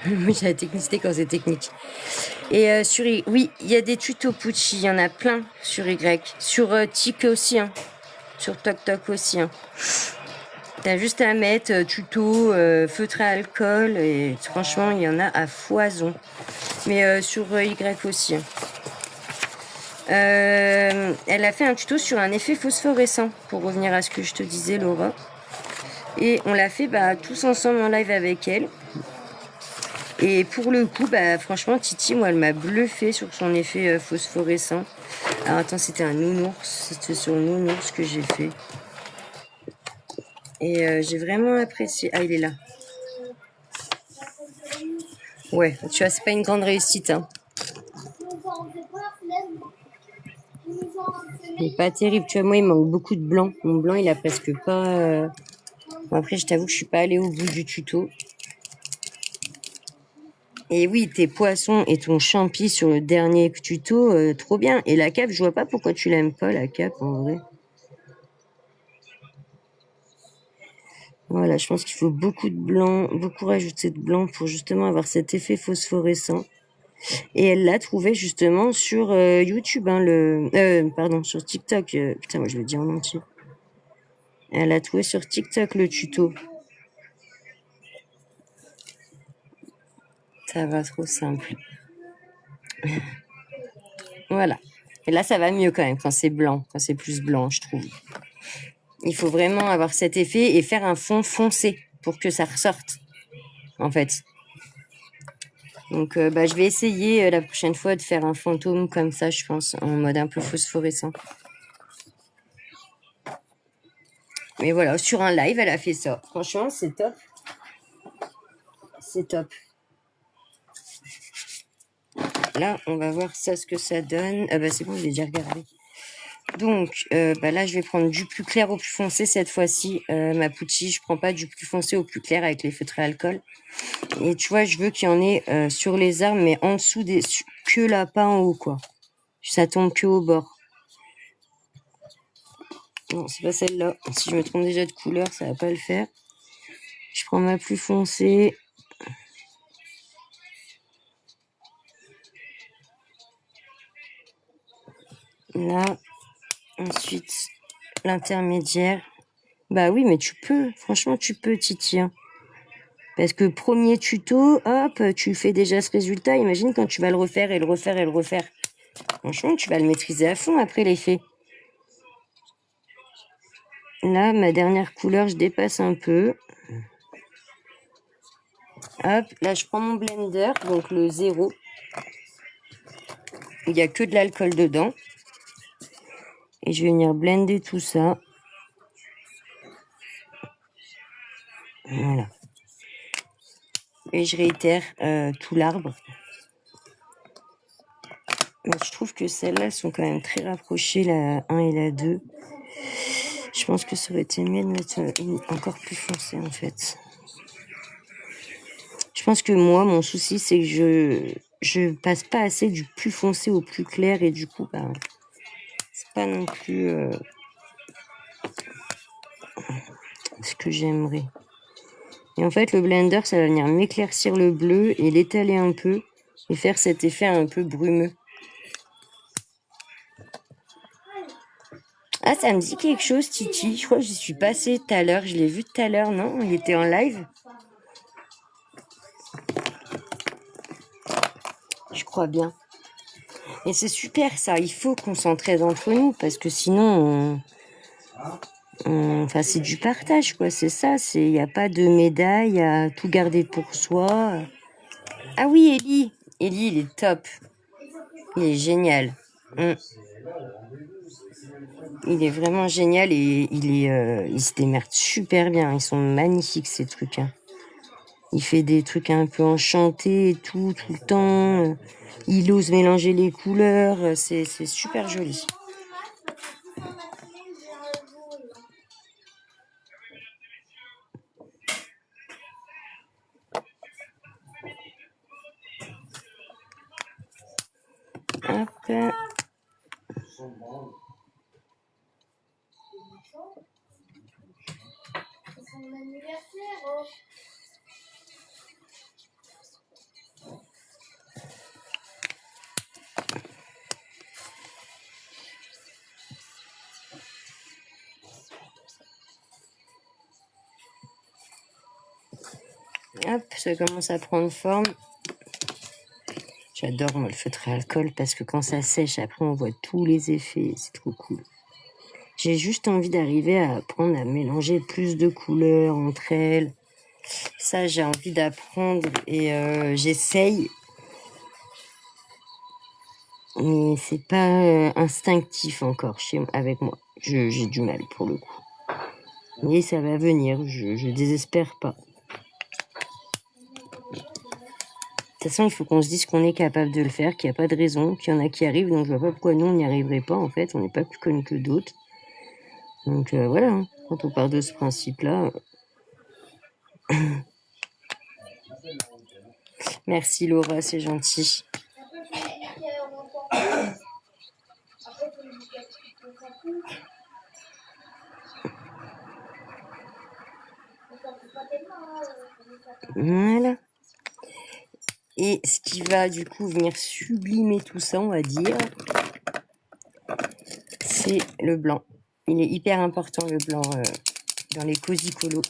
Moi, j'ai la technicité quand c'est technique. Et sur oui, il y a des tutos Pucci. Il y en a plein sur Y. Sur Tik aussi. Hein. Sur TokTok aussi. Hein. T'as juste à mettre tuto, feutre à alcool. Et franchement, il y en a à foison. Mais sur Y aussi. Hein. Elle a fait un tuto sur un effet phosphorescent, pour revenir à ce que je te disais, Laura. Et on l'a fait tous ensemble en live avec elle. Et pour le coup, franchement, Titi, moi, elle m'a bluffé sur son effet phosphorescent. Alors attends, c'était un nounours. C'était sur le nounours que j'ai fait. Et j'ai vraiment apprécié. Ah, il est là. Ouais, tu vois, c'est pas une grande réussite, hein. Il est pas terrible, tu vois, moi il manque beaucoup de blanc. Mon blanc il a presque pas... Bon, après je t'avoue que je suis pas allée au bout du tuto. Et oui, tes poissons et ton champi sur le dernier tuto, trop bien. Et la cape, je vois pas pourquoi tu l'aimes pas la cape en vrai. Voilà, je pense qu'il faut beaucoup de blanc, beaucoup rajouter de blanc pour justement avoir cet effet phosphorescent. Et elle l'a trouvé justement sur YouTube, hein, pardon, sur TikTok. Putain, moi je le dis en entier. Elle a trouvé sur TikTok le tuto. Ça va trop simple. Voilà. Et là, ça va mieux quand même quand c'est blanc, quand c'est plus blanc, je trouve. Il faut vraiment avoir cet effet et faire un fond foncé pour que ça ressorte, en fait. Donc, je vais essayer la prochaine fois de faire un fantôme comme ça, je pense, en mode un peu phosphorescent. Mais voilà, sur un live, elle a fait ça. Franchement, c'est top. C'est top. Là, on va voir ça, ce que ça donne. Ah c'est bon, j'ai déjà regardé. Donc, là, je vais prendre du plus clair au plus foncé cette fois-ci. Ma Pucci, je prends pas du plus foncé au plus clair avec les feutres à alcool. Et tu vois, je veux qu'il y en ait sur les arbres, mais en dessous que là, pas en haut, quoi. Ça tombe que au bord. Non, c'est pas celle-là. Si je me trompe déjà de couleur, ça va pas le faire. Je prends ma plus foncée. Là. Ensuite, l'intermédiaire. Bah oui, mais tu peux. Franchement, tu peux, Titi. Hein. Parce que premier tuto, hop, tu fais déjà ce résultat. Imagine quand tu vas le refaire et le refaire et le refaire. Franchement, tu vas le maîtriser à fond après l'effet. Là, ma dernière couleur, je dépasse un peu. Hop, là, je prends mon blender, donc le 0. Il n'y a que de l'alcool dedans. Et je vais venir blender tout ça. Voilà. Et je réitère tout l'arbre. Mais je trouve que celles-là sont quand même très rapprochées, la 1 et la 2. Je pense que ça aurait été mieux de mettre une encore plus foncée, en fait. Je pense que moi, mon souci, c'est que je passe pas assez du plus foncé au plus clair. Et du coup, c'est pas non plus ce que j'aimerais. Et en fait, le blender, ça va venir m'éclaircir le bleu et l'étaler un peu. Et faire cet effet un peu brumeux. Ah, ça me dit quelque chose, Titi. Je crois que j'y suis passée tout à l'heure. Je l'ai vu tout à l'heure, non? Il était en live. Je crois bien. Et c'est super, ça. Il faut qu'on s'entraide entre nous, parce que sinon, Enfin, c'est du partage, quoi. C'est ça. Il n'y a pas de médaille à tout garder pour soi. Ah oui, Ellie. Ellie, il est top. Il est génial. Il est vraiment génial et il se démerde super bien. Ils sont magnifiques, ces trucs. Hein. Il fait des trucs un peu enchantés et tout le temps. Il ose mélanger les couleurs. C'est super joli. Hop. C'est son anniversaire. Oh. Hop, ça commence à prendre forme. J'adore moi le feutre à alcool parce que quand ça sèche, après on voit tous les effets. C'est trop cool. J'ai juste envie d'arriver à apprendre à mélanger plus de couleurs entre elles. Ça, j'ai envie d'apprendre et j'essaye. Mais c'est pas instinctif encore avec moi. J'ai du mal pour le coup. Mais ça va venir, je désespère pas. De toute façon, il faut qu'on se dise qu'on est capable de le faire, qu'il n'y a pas de raison, qu'il y en a qui arrivent, donc je vois pas pourquoi nous on n'y arriverait pas en fait, on n'est pas plus connus que d'autres. Donc voilà, hein. Quand on part de ce principe-là. Merci Laura, c'est gentil. Voilà. Et ce qui va du coup venir sublimer tout ça, on va dire, c'est le blanc. Il est hyper important le blanc dans les cosy colos.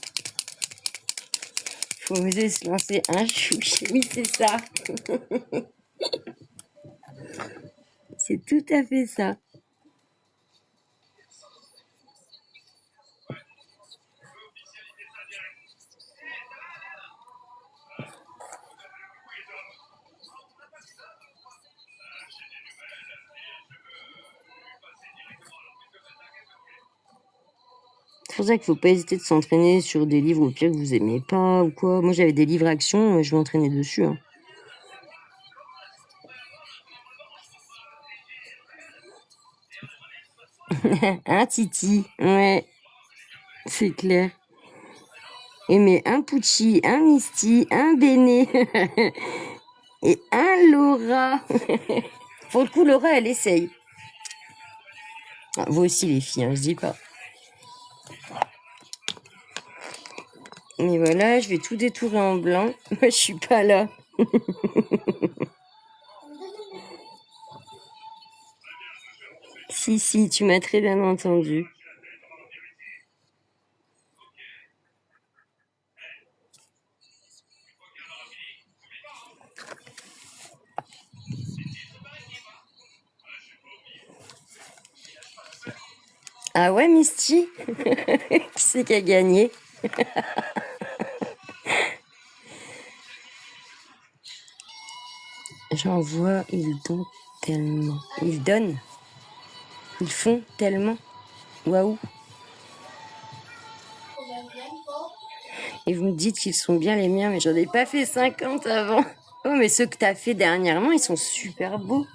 Faut oser se lancer un chouchi. Oui, c'est ça. C'est tout à fait ça. C'est pour ça qu'il faut pas hésiter de s'entraîner sur des livres au pire que vous aimez pas ou quoi. Moi j'avais des livres action, je m'entraînais dessus. Hein. Un Titi, ouais, c'est clair. Et mais un Pucci, un Misty, un Béné et un Laura. Pour le coup, Laura, elle essaye. Ah, vous aussi les filles, hein, je dis pas. Et voilà, je vais tout détourer en blanc. Moi, je suis pas là. Si, tu m'as très bien entendu. Ah ouais, Misty? Qui c'est qui a gagné? J'en vois, ils donnent tellement. Ils donnent. Ils font tellement. Waouh. Et vous me dites qu'ils sont bien les miens, mais j'en ai pas fait 50 avant. Oh, mais ceux que t'as fait dernièrement, ils sont super beaux.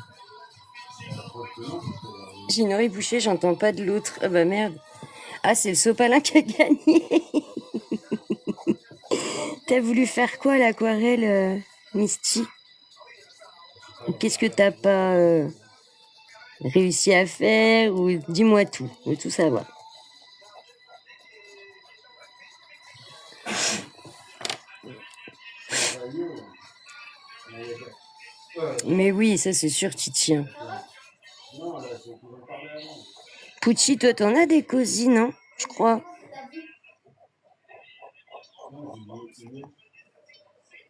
J'ai une oreille bouchée, j'entends pas de l'autre. Ah bah merde. Ah, c'est le sopalin qui a gagné. T'as voulu faire quoi l'aquarelle, Misty? Qu'est-ce que t'as pas réussi à faire? Ou dis-moi tout, je veux tout savoir. Mais oui, ça c'est sûr, Titi. Hein. Pucci, toi t'en as des cosy, non? Je crois.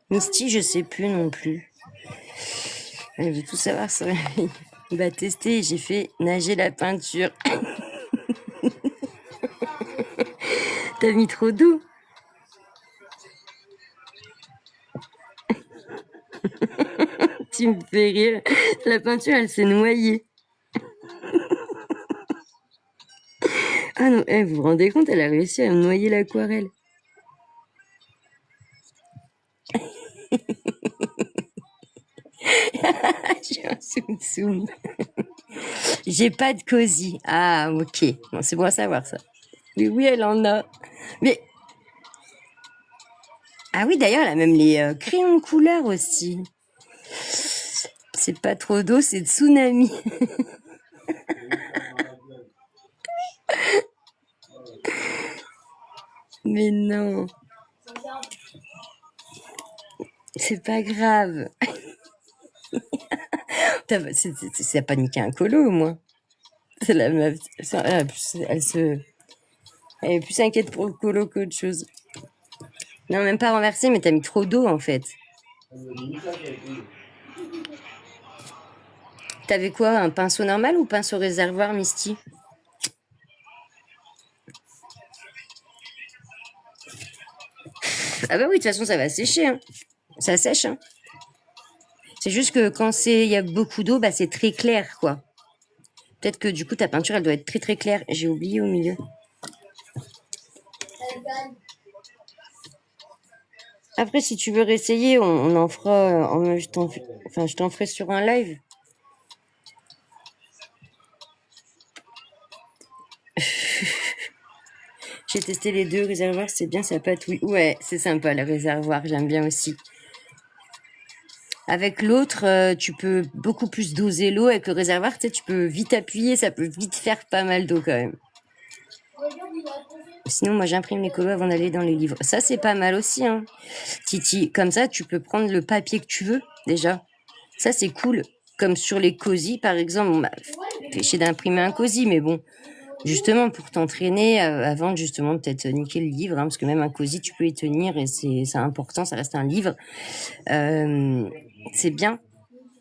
Misty, je sais plus non plus. Elle veut tout savoir sur bah tester, j'ai fait nager la peinture. T'as mis trop d'eau. Tu me fais rire. La peinture, elle s'est noyée. Ah non, vous vous rendez compte, elle a réussi à me noyer l'aquarelle. J'ai un soum-soum. J'ai pas de cosy. Ah, ok. Bon, c'est bon à savoir ça. Mais oui, elle en a. Mais. Ah oui, d'ailleurs, elle a même les crayons de couleur aussi. C'est pas trop d'eau, c'est tsunami. Mais non. C'est pas grave. Ça pas niqué un colo au moins. C'est la meuf. Elle est plus inquiète pour le colo qu'autre chose. Non, même pas renversé, mais t'as mis trop d'eau en fait. T'avais quoi, un pinceau normal ou pinceau réservoir, Misty? Ah bah oui, de toute façon, ça va sécher. Hein. Ça sèche. Hein. C'est juste que quand il y a beaucoup d'eau, bah, c'est très clair, quoi. Peut-être que du coup, ta peinture, elle doit être très très claire. J'ai oublié au milieu. Après, si tu veux réessayer, on en fera... je t'en ferai sur un live. J'ai testé les deux réservoirs, c'est bien, ça patouille. Ouais, c'est sympa le réservoir, j'aime bien aussi. Avec l'autre, tu peux beaucoup plus doser l'eau. Avec le réservoir, tu sais, tu peux vite appuyer, ça peut vite faire pas mal d'eau quand même. Sinon, moi, j'imprime les colos avant d'aller dans les livres. Ça, c'est pas mal aussi, hein. Titi, comme ça, tu peux prendre le papier que tu veux, déjà. Ça, c'est cool. Comme sur les cosy, par exemple. On m'a fait chier d'imprimer un cosy, mais bon, justement, pour t'entraîner, avant, justement, peut-être niquer le livre, hein, parce que même un cosy, tu peux y tenir, et c'est important, ça reste un livre. C'est bien.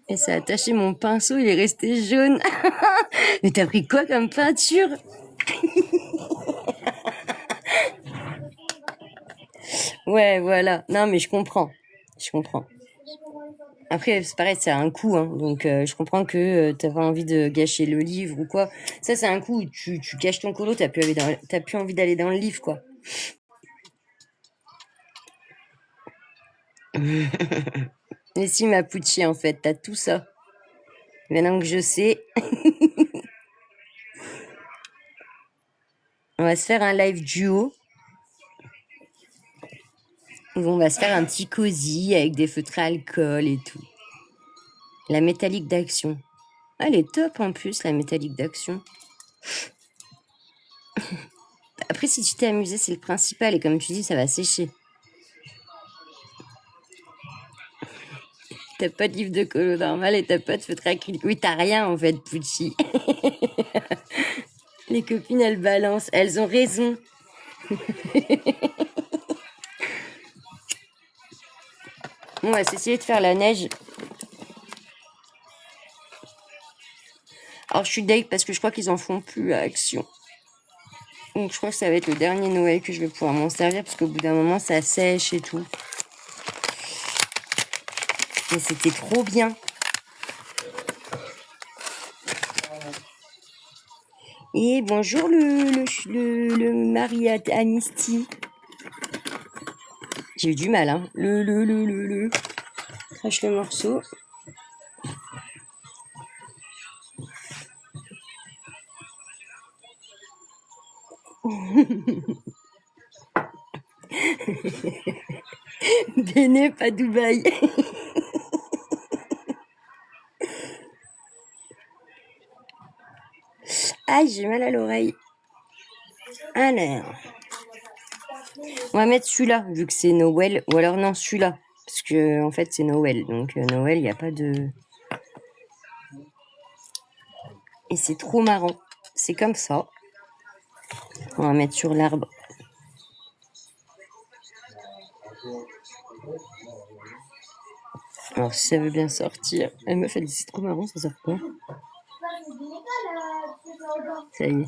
Et ça a attaché mon pinceau, il est resté jaune. Mais t'as pris quoi comme peinture? Ouais, voilà. Non, mais je comprends. Je comprends. Après, c'est pareil, ça a un coût, hein. Donc je comprends que t'as pas envie de gâcher le livre ou quoi. Ça, c'est un coup où tu gâches ton colo, t'as plus envie d'aller dans le livre, quoi. Mais si, ma Pucci, en fait, t'as tout ça. Maintenant que je sais, on va se faire un live duo. Où on va se faire un petit cosy avec des feutres à alcool et tout. La métallique d'action. Ah, elle est top en plus, la métallique d'action. Après, si tu t'es amusé, c'est le principal. Et comme tu dis, ça va sécher. T'as pas de livre de colo normal et t'as pas de feutre acrylique. Oui, t'as rien en fait, Pucci. Les copines, elles balancent. Elles ont raison. Bon, on va essayer de faire la neige. Alors, je suis deg parce que je crois qu'ils en font plus à Action. Donc, je crois que ça va être le dernier Noël que je vais pouvoir m'en servir parce qu'au bout d'un moment, ça sèche et tout. Mais c'était trop bien. Et bonjour le mari à Misty. J'ai eu du mal, hein. Crache le morceau. Béné, pas Dubaï. Aïe, j'ai mal à l'oreille. Alors, on va mettre celui-là, vu que c'est Noël. Ou alors non, celui-là. Parce que en fait, c'est Noël. Donc Noël, il n'y a pas de... Et c'est trop marrant. C'est comme ça. On va mettre sur l'arbre. Alors, si ça veut bien sortir... Elle me fait dit, c'est trop marrant, ça sort quoi? Ça y est.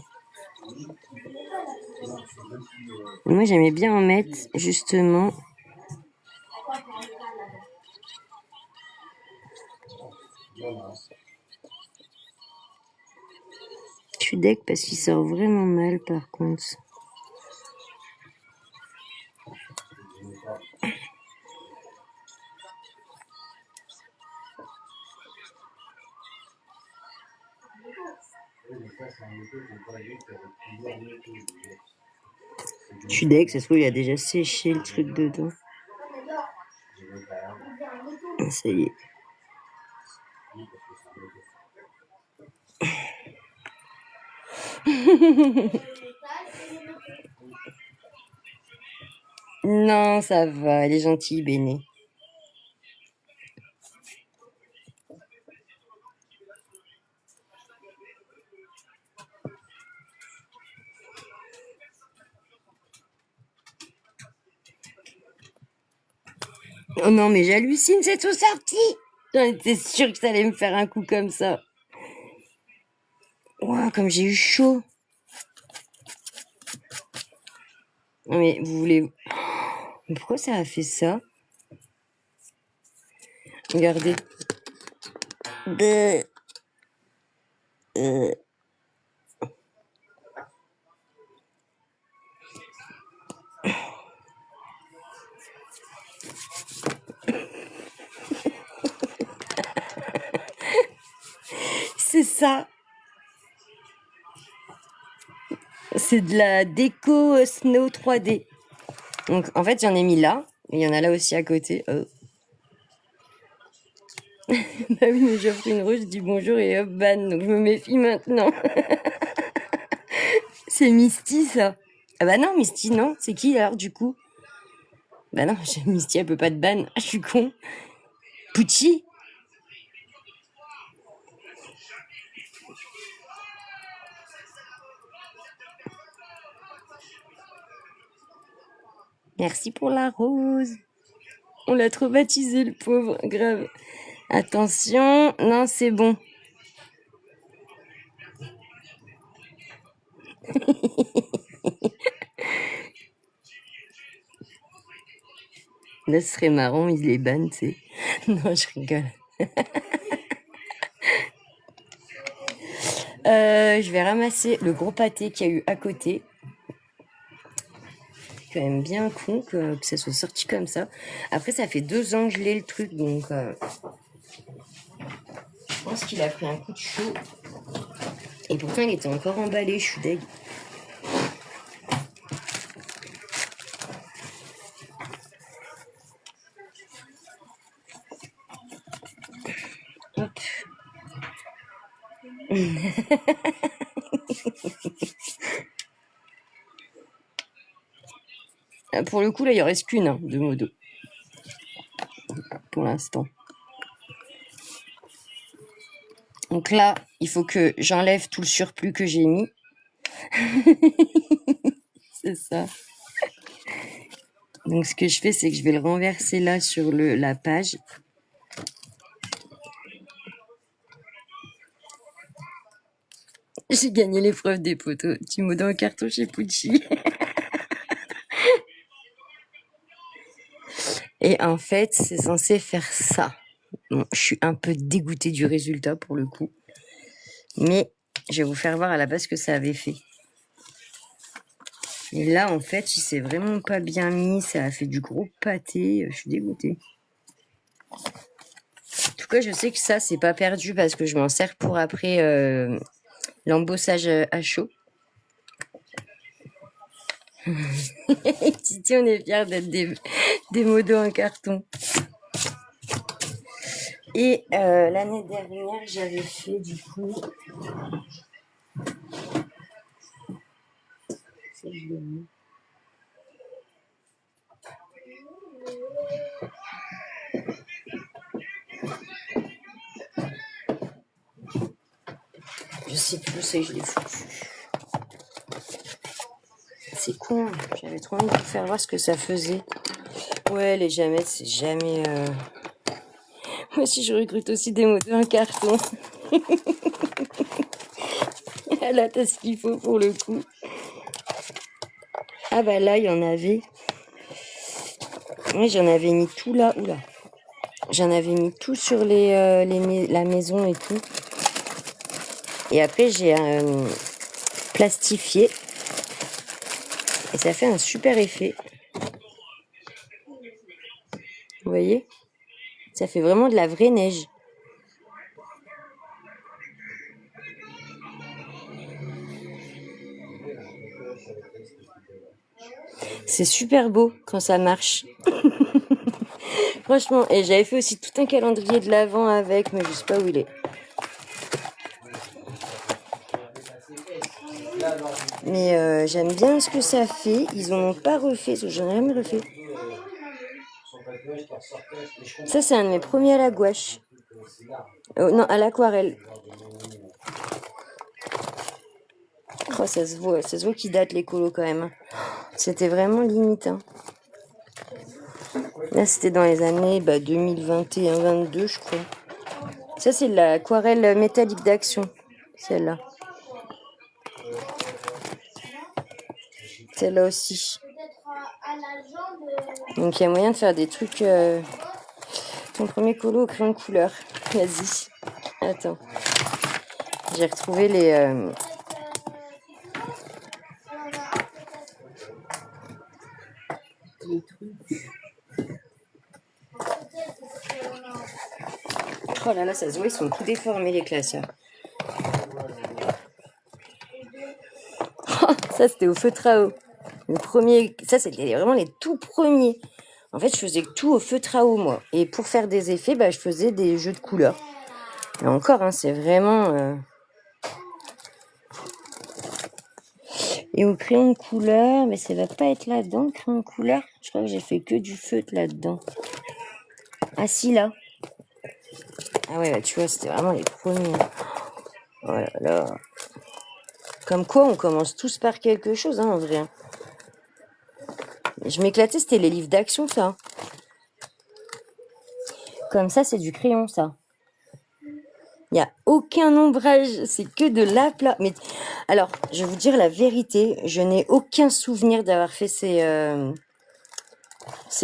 Moi, j'aimais bien en mettre, justement. Je suis deg parce qu'il sort vraiment mal, par contre. Je suis deg, ça se trouve, il a déjà séché le truc dedans. Ça y est. Non, ça va, elle est gentille, Béné. Oh non, mais j'hallucine, c'est tout sorti. J'en étais sûre que ça allait me faire un coup comme ça. Ouah, comme j'ai eu chaud. Non, mais vous voulez... Mais pourquoi ça a fait ça? Regardez. Bleh. C'est ça. C'est de la déco Snow 3D. Donc, en fait, j'en ai mis là. Il y en a là aussi à côté. Oh. Bah oui, mais j'offre une rose, je dis bonjour et hop, ban. Donc, je me méfie maintenant. C'est Misty, ça. Ah bah non, Misty, non. C'est qui, alors, du coup? Bah non, Misty, elle peut pas te ban. Ah, je suis con. Pucci? Merci pour la rose. On l'a trop baptisé, le pauvre. Grave. Attention. Non, c'est bon. Là, ce serait marrant, il les banne, tu sais. Non, je rigole. Je vais ramasser le gros pâté qu'il y a eu à côté. C'est quand même bien con que ça soit sorti comme ça. Après, ça fait 2 ans que je l'ai, le truc, donc je pense qu'il a pris un coup de chaud. Et pourtant, il était encore emballé, je suis deg. Hop. Pour le coup, là, il en reste qu'une, hein, de modo. Pour l'instant. Donc là, il faut que j'enlève tout le surplus que j'ai mis. C'est ça. Donc ce que je fais, c'est que je vais le renverser là sur la page. J'ai gagné l'épreuve des poteaux. Tu me donnes un carton chez Pucci. Et en fait, c'est censé faire ça. Bon, je suis un peu dégoûtée du résultat pour le coup. Mais je vais vous faire voir à la base ce que ça avait fait. Et là, en fait, il s'est vraiment pas bien mis. Ça a fait du gros pâté. Je suis dégoûtée. En tout cas, je sais que ça, c'est pas perdu parce que je m'en sers pour après l'embossage à chaud. Titi, on est fiers d'être des modos en carton. Et l'année dernière, j'avais fait du coup... Ça, je l'ai mis. Je sais plus, ça, je l'ai foutu. C'est con, j'avais trop envie de vous faire voir ce que ça faisait. Ouais, les jamettes, c'est jamais... Moi aussi, je recrute aussi des motos en carton. Là, t'as ce qu'il faut pour le coup. Ah bah là, il y en avait. Oui, j'en avais mis tout là. Oula. J'en avais mis tout sur la maison et tout. Et après, j'ai plastifié. Et ça fait un super effet. Vous voyez? Ça fait vraiment de la vraie neige. C'est super beau quand ça marche. Franchement, et j'avais fait aussi tout un calendrier de l'Avent avec, mais je sais pas où il est. Mais j'aime bien ce que ça fait. Ils en ont pas refait, j'en ai jamais refait. Ça, c'est un de mes premiers à la gouache. Non, à l'aquarelle. Oh, ça se voit qu'ils datent les colos quand même. C'était vraiment limite. Hein. Là, c'était dans les années 2021-22, je crois. Ça, c'est de l'aquarelle métallique d'Action, celle-là. Celle-là aussi. Donc, il y a moyen de faire des trucs... Ton premier colo au crayon de couleur. Vas-y. Attends. J'ai retrouvé les... Oh là là, ça se voit, ils sont tout déformés, les classeurs. Oh, ça, c'était au feutre à eau. Le premier... Ça, c'était vraiment les tout premiers. En fait, je faisais tout au feutre à eau, moi. Et pour faire des effets, je faisais des jeux de couleurs. Et encore, hein, c'est vraiment... Et au crayon de couleur, mais ça va pas être là-dedans, le crayon de couleur. Je crois que j'ai fait que du feutre là-dedans. Ah si, là. Ah ouais, tu vois, c'était vraiment les premiers. Oh là là. Comme quoi, on commence tous par quelque chose, hein, en vrai. Je m'éclatais, c'était les livres d'action, ça. Comme ça, c'est du crayon, ça. Il n'y a aucun ombrage, c'est que de l'aplat. Mais alors, je vais vous dire la vérité, je n'ai aucun souvenir d'avoir fait ces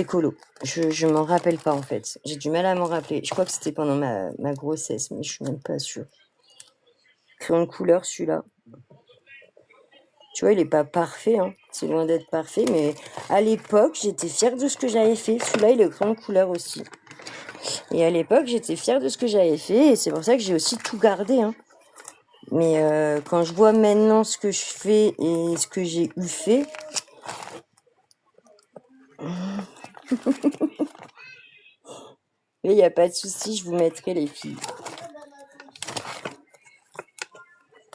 colos. Je m'en rappelle pas, en fait. J'ai du mal à m'en rappeler. Je crois que c'était pendant ma grossesse, mais je suis même pas sûre. Crayon de couleur, celui-là. Tu vois, il est pas parfait, hein. C'est loin d'être parfait, mais à l'époque, j'étais fière de ce que j'avais fait. Celui-là, il est crayon de couleur aussi. Et à l'époque, j'étais fière de ce que j'avais fait, et c'est pour ça que j'ai aussi tout gardé, hein. Mais quand je vois maintenant ce que je fais et ce que j'ai eu fait... Mais il n'y a pas de souci, je vous mettrai les filles.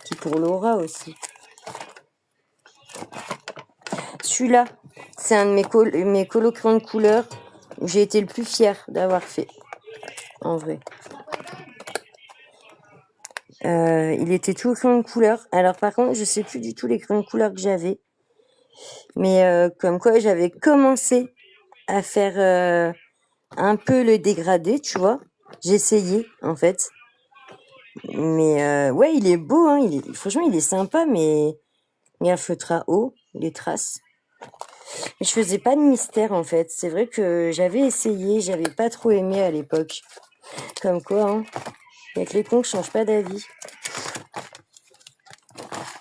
Qui pour Laura aussi. Celui-là, c'est un de mes colos crayons de couleur où j'ai été le plus fière d'avoir fait. En vrai. Il était tout crayon de couleur. Alors par contre, je sais plus du tout les crayons de couleur que j'avais. Mais comme quoi, j'avais commencé à faire un peu le dégradé, tu vois. J'essayais, en fait. Mais ouais, il est beau, hein. Franchement, il est sympa, mais il y a un feutre à eau, les traces. Mais je faisais pas de mystère, en fait. C'est vrai que j'avais essayé, j'avais pas trop aimé à l'époque. Comme quoi, hein. Avec les cons, je change pas d'avis.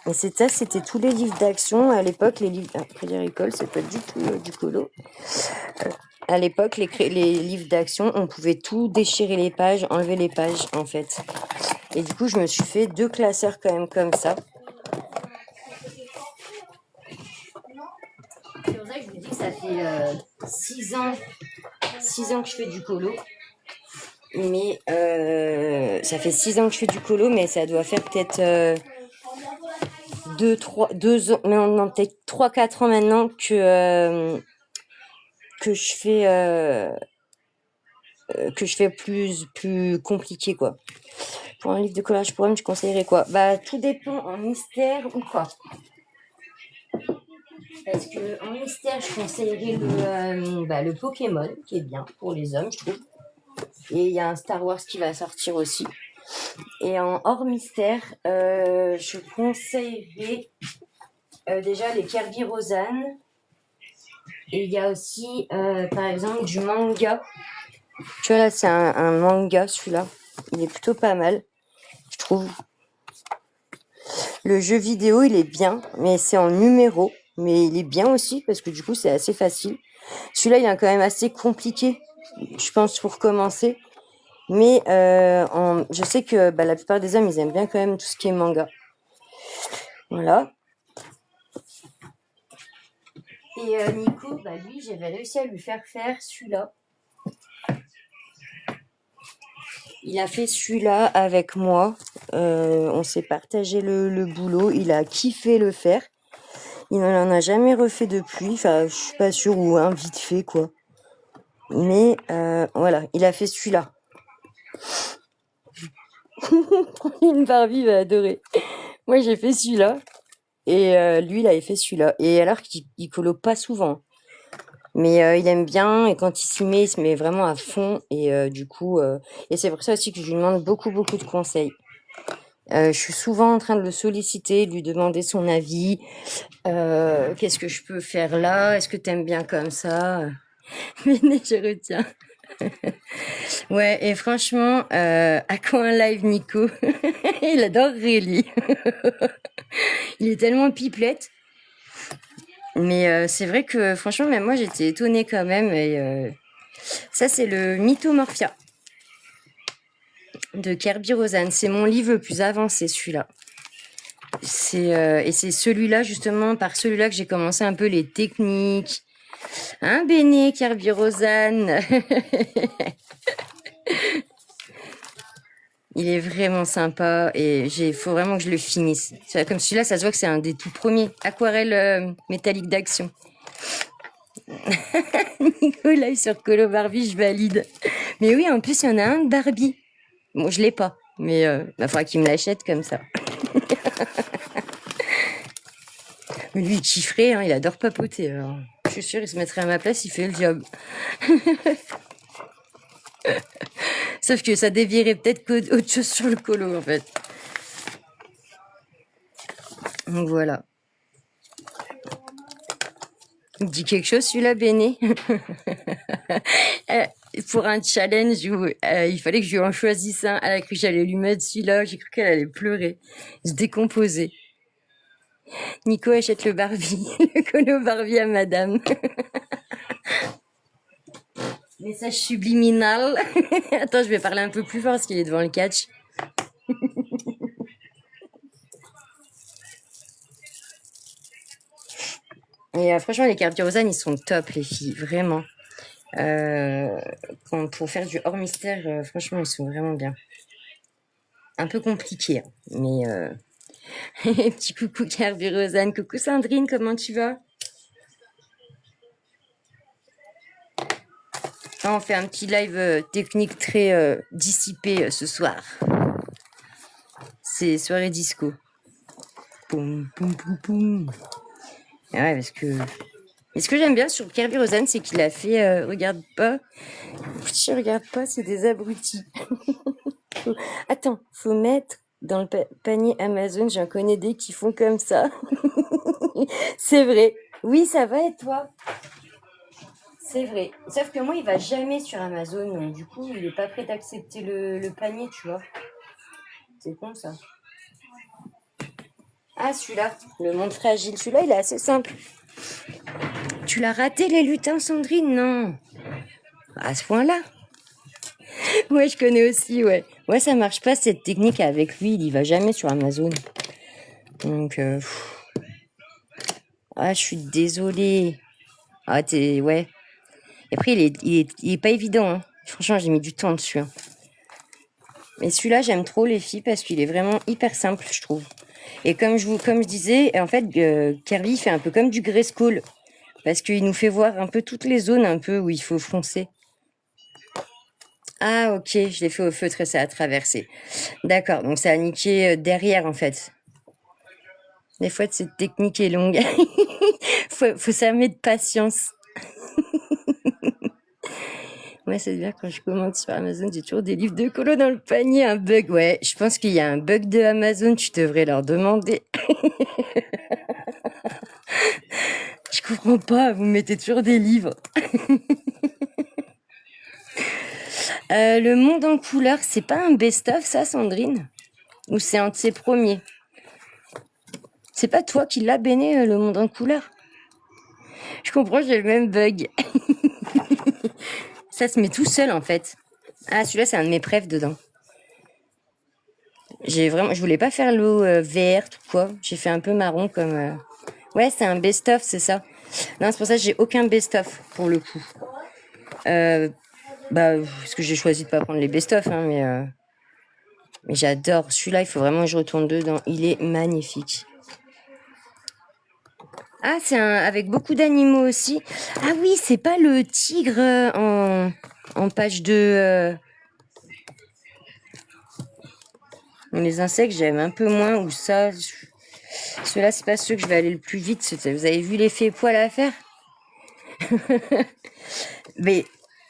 Et c'était tous les livres d'action. À l'époque, les livres... Crédit Agricole, c'est pas du tout du colo. À l'époque, les livres d'action, on pouvait tout déchirer les pages, enlever les pages, en fait. Et du coup, je me suis fait 2 classeurs quand même comme ça. C'est pour ça que je vous dis que ça fait 6 ans que je fais du colo. Mais ça fait 6 ans que je fais du colo, mais ça doit faire peut-être 2 ans, non, peut-être 3-4 ans maintenant que je fais plus compliqué, quoi. Pour un livre de collage poème, je conseillerais quoi? Tout dépend en mystère ou quoi. Parce que en mystère, je conseillerais le Pokémon, qui est bien pour les hommes, je trouve. Et il y a un Star Wars qui va sortir aussi. Et en hors mystère, je conseillerais déjà les Kirby Rosanne. Et il y a aussi, par exemple, du manga. Tu vois, là, c'est un manga, celui-là. Il est plutôt pas mal, je trouve. Le jeu vidéo, il est bien, mais c'est en numéro. Mais il est bien aussi, parce que du coup, c'est assez facile. Celui-là, il est quand même assez compliqué, je pense, pour commencer. Mais je sais que la plupart des hommes, ils aiment bien quand même tout ce qui est manga. Voilà. Et Nico, lui, j'avais réussi à lui faire celui-là. Il a fait celui-là avec moi. On s'est partagé le boulot. Il a kiffé le faire. Il n'en a jamais refait depuis. Enfin, je suis pas sûre, ou un vite fait, quoi. Mais voilà, il a fait celui-là. Une Barbie va adorer. Moi, j'ai fait celui-là. Et lui, il avait fait celui-là. Et alors qu'il colo pas souvent. Mais il aime bien. Et quand il se met vraiment à fond. Et du coup... Et c'est pour ça aussi que je lui demande beaucoup, beaucoup de conseils. Je suis souvent en train de le solliciter, de lui demander son avis. Qu'est-ce que je peux faire là? Est-ce que t'aimes bien comme ça? Mais je retiens. Ouais, et franchement, à quand un live, Nico? Il adore Réli. Il est tellement pipelette. Mais c'est vrai que, franchement, même moi, j'étais étonnée quand même. Et ça, c'est le Mythomorphia de Kerby Rosanne. C'est mon livre le plus avancé, celui-là. Et c'est celui-là, justement, par celui-là que j'ai commencé un peu les techniques. Hein, Béné, Kerby Rosanne? Il est vraiment sympa et faut vraiment que je le finisse. Comme celui-là, ça se voit que c'est un des tout premiers. Aquarelle métallique d'action. Nicolas sur Colo Barbie, je valide. Mais oui, en plus, il y en a un de Barbie. Bon, je l'ai pas, mais il faudra qu'il me l'achète comme ça. Mais lui, il kifferait, hein, il adore papoter. Alors. Je suis sûre, il se mettrait à ma place, il fait le job. Sauf que ça dévierait peut-être autre chose sur le colo, en fait. Donc voilà. Il dit quelque chose, celui-là, Béné? Pour un challenge où il fallait que je lui en choisisse un. Elle a cru que j'allais lui mettre celui-là. J'ai cru qu'elle allait pleurer, se décomposer. Nico achète le Barbie, le colo Barbie à madame. Message subliminal. Attends, je vais parler un peu plus fort parce qu'il est devant le catch. Et franchement, les Kerby Rosanne, ils sont top, les filles, vraiment. Pour faire du hors mystère, franchement, ils sont vraiment bien. Un peu compliqué, hein, mais petit coucou Kerby Rosanne, coucou Sandrine, comment tu vas? On fait un petit live technique très dissipé ce soir. C'est soirée disco. Poum, poum, poum, poum. Ouais, parce que... Et ce que j'aime bien sur Kerby Rosanne, c'est qu'il a fait... regarde pas. Je regarde pas, c'est des abrutis. Attends, faut mettre dans le panier Amazon. J'en connais des qui font comme ça. C'est vrai. Oui, ça va et toi? C'est vrai. Sauf que moi, il va jamais sur Amazon. Donc, du coup, il est pas prêt d'accepter le panier, tu vois. C'est con, ça. Ah, celui-là, le monde fragile. Celui-là, il est assez simple. Tu l'as raté, les lutins, Sandrine? Non. À ce point-là. Ouais, je connais aussi, ouais. Ouais, ça marche pas, cette technique avec lui. Il y va jamais sur Amazon. Donc, ah, je suis désolée. Ah, ouais. Et après, il est pas évident, hein. Franchement, j'ai mis du temps dessus, hein. Mais celui-là, j'aime trop, les filles, parce qu'il est vraiment hyper simple, je trouve. Et comme je disais, en fait, Kerby fait un peu comme du Grayskull. Parce qu'il nous fait voir un peu toutes les zones un peu où il faut foncer. Ah, ok, je l'ai fait au feutre et ça a traversé. D'accord, donc ça a niqué derrière, en fait. Des fois, cette technique est longue. faut s'armer de patience. Ouais, c'est bien, quand je commande sur Amazon, j'ai toujours des livres de colo dans le panier. Un bug, ouais, je pense qu'il y a un bug de Amazon, tu devrais leur demander. Je comprends pas, vous mettez toujours des livres. Le monde en couleur, c'est pas un best-of, ça, Sandrine? Ou c'est un de ses premiers? C'est pas toi qui l'as, Béné, le monde en couleur? Je comprends, j'ai le même bug. Ça se met tout seul, en fait. Ah, celui-là, c'est un de mes préfs dedans. Je voulais pas faire l'eau verte ou quoi. J'ai fait un peu marron comme... Ouais, c'est un best-of, c'est ça. Non, c'est pour ça que j'ai aucun best-of, pour le coup. Parce que j'ai choisi de pas prendre les best-of, hein, mais j'adore. Celui-là, il faut vraiment que je retourne dedans. Il est magnifique. Ah, c'est avec beaucoup d'animaux aussi. Ah oui, c'est pas le tigre en page 2. Les insectes, j'aime un peu moins. Ou ça. Ceux-là, c'est pas ceux que je vais aller le plus vite. Vous avez vu l'effet poil à faire? Mais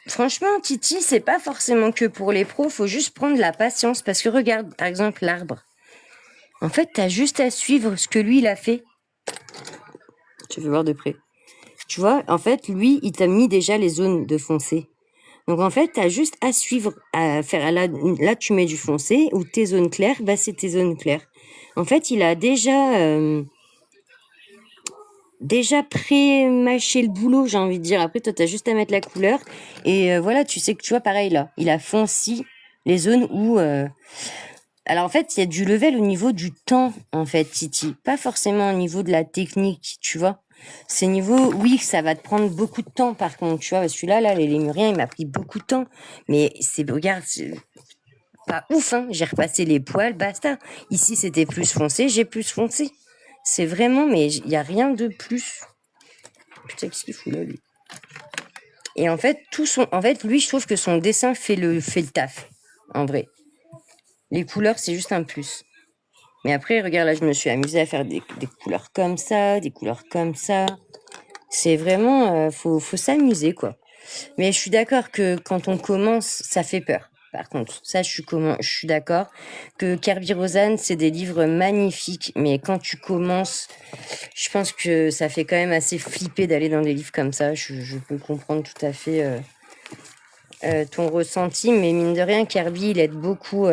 franchement, Titi, c'est pas forcément que pour les pros. Faut juste prendre la patience. Parce que regarde, par exemple, l'arbre. En fait, t'as juste à suivre ce que lui, il a fait. Je vais voir de près. Tu vois, en fait, lui, il t'a mis déjà les zones de foncé. Donc, en fait, t'as juste à suivre, à faire, là, tu mets du foncé, ou tes zones claires, bah, c'est tes zones claires. En fait, il a déjà pré-mâché le boulot, j'ai envie de dire. Après, toi, t'as juste à mettre la couleur. Et voilà, tu sais que, tu vois, pareil, là, il a foncé les zones où... Alors, en fait, il y a du level au niveau du temps, en fait, Titi. Pas forcément au niveau de la technique, tu vois. C'est niveau, oui, ça va te prendre beaucoup de temps, par contre, tu vois. Celui-là, les lémuriens, il m'a pris beaucoup de temps. Mais regarde, c'est pas ouf, hein. J'ai repassé les poils, basta. Ici, c'était plus foncé, j'ai plus foncé. C'est vraiment, mais il y a rien de plus. Putain, qu'est-ce qu'il fout là, lui? Et en fait, lui, je trouve que son dessin fait le taf, en vrai. Les couleurs, c'est juste un plus. Mais après, regarde, là, je me suis amusée à faire des couleurs comme ça, des couleurs comme ça. C'est vraiment... faut s'amuser, quoi. Mais je suis d'accord que quand on commence, ça fait peur. Par contre, ça, je suis d'accord que Kerby Rosanes, c'est des livres magnifiques. Mais quand tu commences, je pense que ça fait quand même assez flipper d'aller dans des livres comme ça. Je peux comprendre tout à fait ton ressenti. Mais mine de rien, Kerby, il aide beaucoup...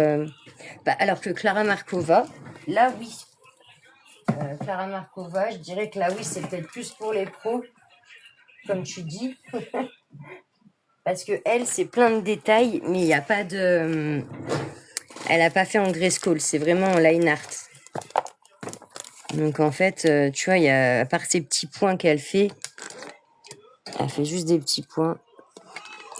alors que Clara Markova, là, oui. Clara Markova, je dirais que là, oui, c'est peut-être plus pour les pros, comme tu dis. Parce que elle, c'est plein de détails, mais il n'y a pas de... Elle n'a pas fait en Grayskull, c'est vraiment en line art. Donc en fait, tu vois, à part ces petits points qu'elle fait juste des petits points.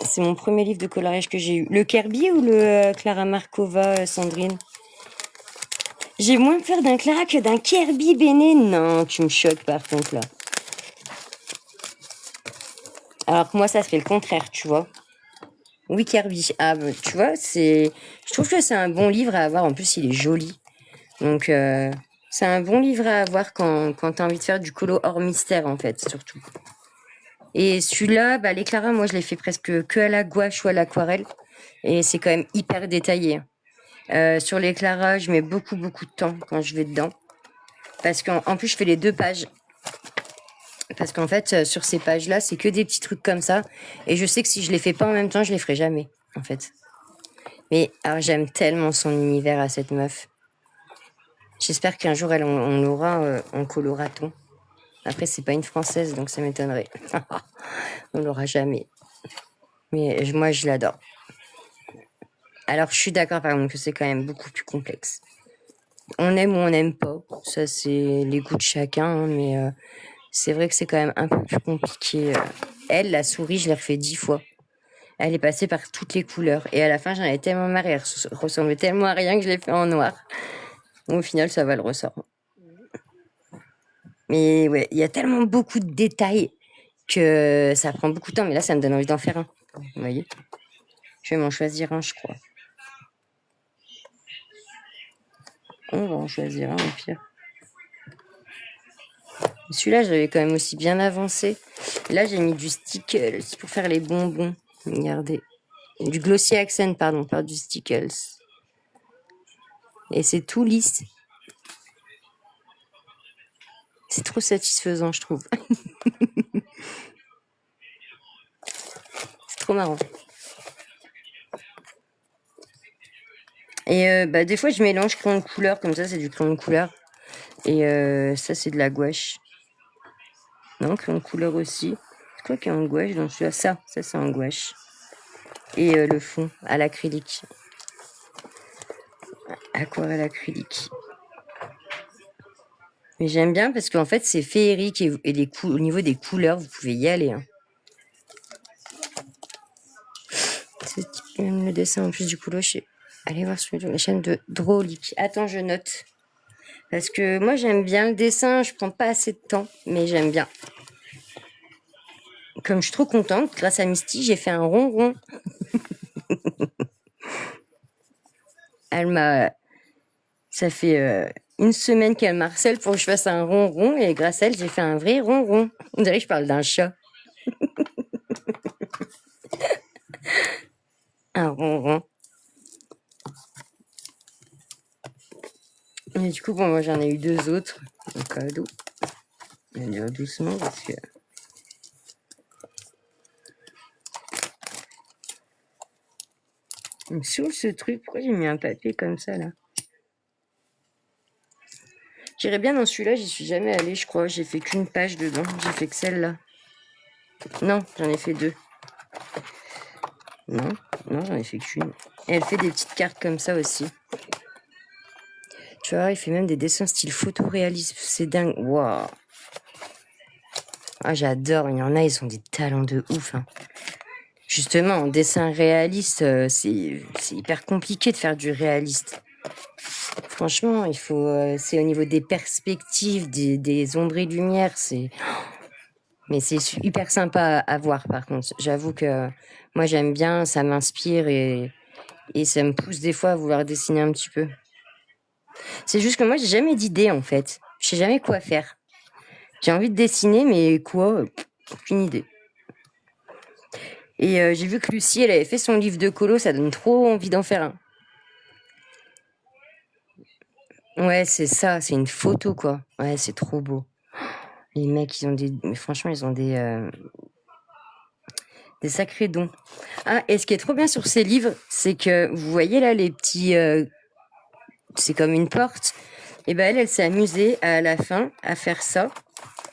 C'est mon premier livre de coloriage que j'ai eu. Le Kerby ou le Clara Markova, Sandrine? J'ai moins peur d'un Clara que d'un Kerby, Béné. Non, tu me choques par contre là. Alors que moi, ça serait le contraire, tu vois. Oui, Kerby. Ah, tu vois, je trouve que c'est un bon livre à avoir. En plus, il est joli. Donc, c'est un bon livre à avoir quand t'as envie de faire du colo hors mystère, en fait, surtout. Et celui-là, les Clara, moi, je l'ai fait presque que à la gouache ou à l'aquarelle. Et c'est quand même hyper détaillé. Sur les Clara, je mets beaucoup, beaucoup de temps quand je vais dedans. Parce qu'en plus, je fais les 2 pages. Parce qu'en fait, sur ces pages-là, c'est que des petits trucs comme ça. Et je sais que si je les fais pas en même temps, je les ferai jamais, en fait. Mais alors, j'aime tellement son univers à cette meuf. J'espère qu'un jour, on l'aura en coloraton. Après, c'est pas une Française, donc ça m'étonnerait. On l'aura jamais. Mais moi, je l'adore. Alors, je suis d'accord, par exemple, que c'est quand même beaucoup plus complexe. On aime ou on n'aime pas. Ça, c'est les goûts de chacun, hein, mais c'est vrai que c'est quand même un peu plus compliqué. Elle, la souris, je l'ai refait 10 fois. Elle est passée par toutes les couleurs. Et à la fin, j'en avais tellement marre. Elle ressemblait tellement à rien que je l'ai fait en noir. Au final, ça va, le ressort. Mais ouais, il y a tellement beaucoup de détails que ça prend beaucoup de temps. Mais là, ça me donne envie d'en faire un. Vous voyez? Je vais m'en choisir un, je crois. On va en choisir un, au pire. Celui-là, j'avais quand même aussi bien avancé. Là, j'ai mis du stickles pour faire les bonbons. Regardez. Du glossy accent, pardon, pas du stickles. Et c'est tout lisse. C'est trop satisfaisant, je trouve. C'est trop marrant. Et des fois, je mélange crayon de couleur, comme ça, c'est du crayon de couleur. Et ça, c'est de la gouache. Non, crayon de couleur aussi. C'est quoi qui est en gouache dans celui-là? Ça, c'est en gouache. Et le fond, à l'acrylique. Aquarelle acrylique. Mais j'aime bien parce qu'en fait, c'est féerique et au niveau des couleurs, vous pouvez y aller. Hein. Même le dessin en plus du coup, allez voir sur la chaîne de Drôlique. Attends, je note. Parce que moi, j'aime bien le dessin. Je prends pas assez de temps, mais j'aime bien. Comme je suis trop contente, grâce à Misty, j'ai fait un ronron. Ça fait une semaine qu'elle m'harcèle pour que je fasse un ronron. Et grâce à elle, j'ai fait un vrai ronron. On dirait que je parle d'un chat. Un ronron. Et du coup, bon, moi j'en ai eu 2 autres en cadeau. Je vais dire doucement parce que. Il me saoule ce truc. Pourquoi j'ai mis un papier comme ça là? J'irais bien dans celui-là, j'y suis jamais allée, je crois. J'ai fait qu'une page dedans. J'ai fait que celle-là. Non, j'en ai fait 2. Non, j'en ai fait qu'une. Et elle fait des petites cartes comme ça aussi. Tu vois, il fait même des dessins style photoréalisme. C'est dingue. Waouh. Ah, j'adore. Il y en a, ils ont des talents de ouf. Hein. Justement, en dessin réaliste, c'est hyper compliqué de faire du réaliste. Franchement, il faut. C'est au niveau des perspectives, des ombres et lumières. Mais c'est hyper sympa à voir, par contre. J'avoue que moi, j'aime bien, ça m'inspire et ça me pousse des fois à vouloir dessiner un petit peu. C'est juste que moi, j'ai jamais d'idée, en fait. Je sais jamais quoi faire. J'ai envie de dessiner, mais quoi? Aucune idée. Et j'ai vu que Lucie, elle avait fait son livre de colo, ça donne trop envie d'en faire un. Ouais, c'est ça, c'est une photo, quoi. Ouais, c'est trop beau. Les mecs, mais franchement, ils ont des sacrés dons. Ah, et ce qui est trop bien sur ces livres, c'est que, vous voyez là, les petits... c'est comme une porte. Et elle s'est amusée à la fin à faire ça,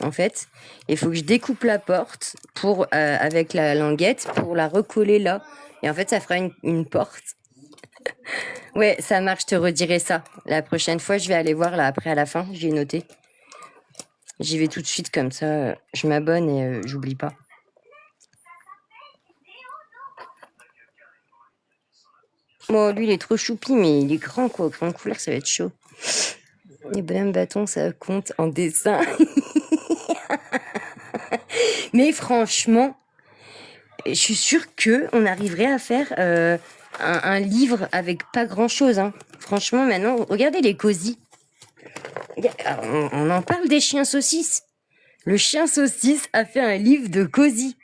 en fait. Il faut que je découpe la porte avec la languette pour la recoller là. Et en fait, ça fera une porte. Ouais, ça marche, je te redirai ça. La prochaine fois, je vais aller voir là après à la fin, j'ai noté. J'y vais tout de suite comme ça, je m'abonne et j'oublie pas. Bon, lui, il est trop choupi, mais il est grand, quoi. Grand couleur, ça va être chaud. Les bonhommes bâtons, ça compte en dessin. Mais franchement, je suis sûre qu'on arriverait à faire un livre avec pas grand-chose. Hein. Franchement, maintenant, regardez les cosy. On en parle des chiens saucisses. Le chien saucisse a fait un livre de cosy.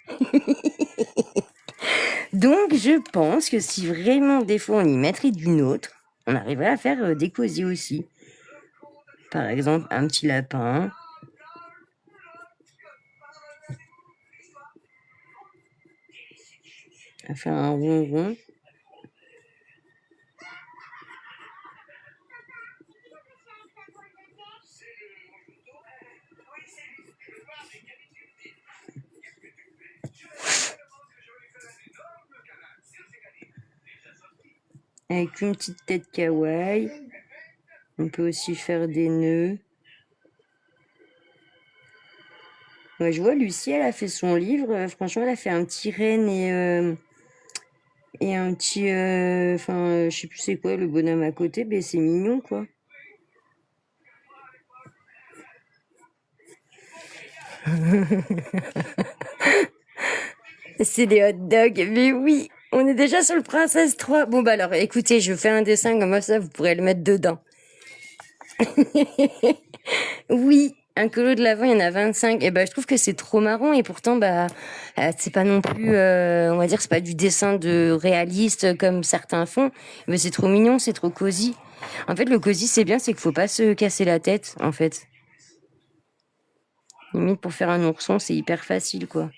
Donc, je pense que si vraiment, des fois, on y mettrait d'une autre, on arriverait à faire des cosy aussi. Par exemple, un petit lapin. À faire un ronron. Avec une petite tête kawaii. On peut aussi faire des nœuds. Ouais, je vois Lucie, elle a fait son livre. Franchement, elle a fait un petit renne et un petit... je sais plus c'est quoi, le bonhomme à côté. Mais c'est mignon, quoi. C'est des hot dogs. Mais oui, on est déjà sur le Princesse 3. Bon, alors, écoutez, je fais un dessin comme ça, vous pourrez le mettre dedans. Oui, un colo de l'avant, il y en a 25. Et je trouve que c'est trop marrant. Et pourtant, c'est pas non plus, on va dire, c'est pas du dessin de réaliste comme certains font. Mais c'est trop mignon, c'est trop cosy. En fait, le cosy, c'est bien, c'est qu'il faut pas se casser la tête, en fait. Limite, pour faire un ourson, c'est hyper facile, quoi.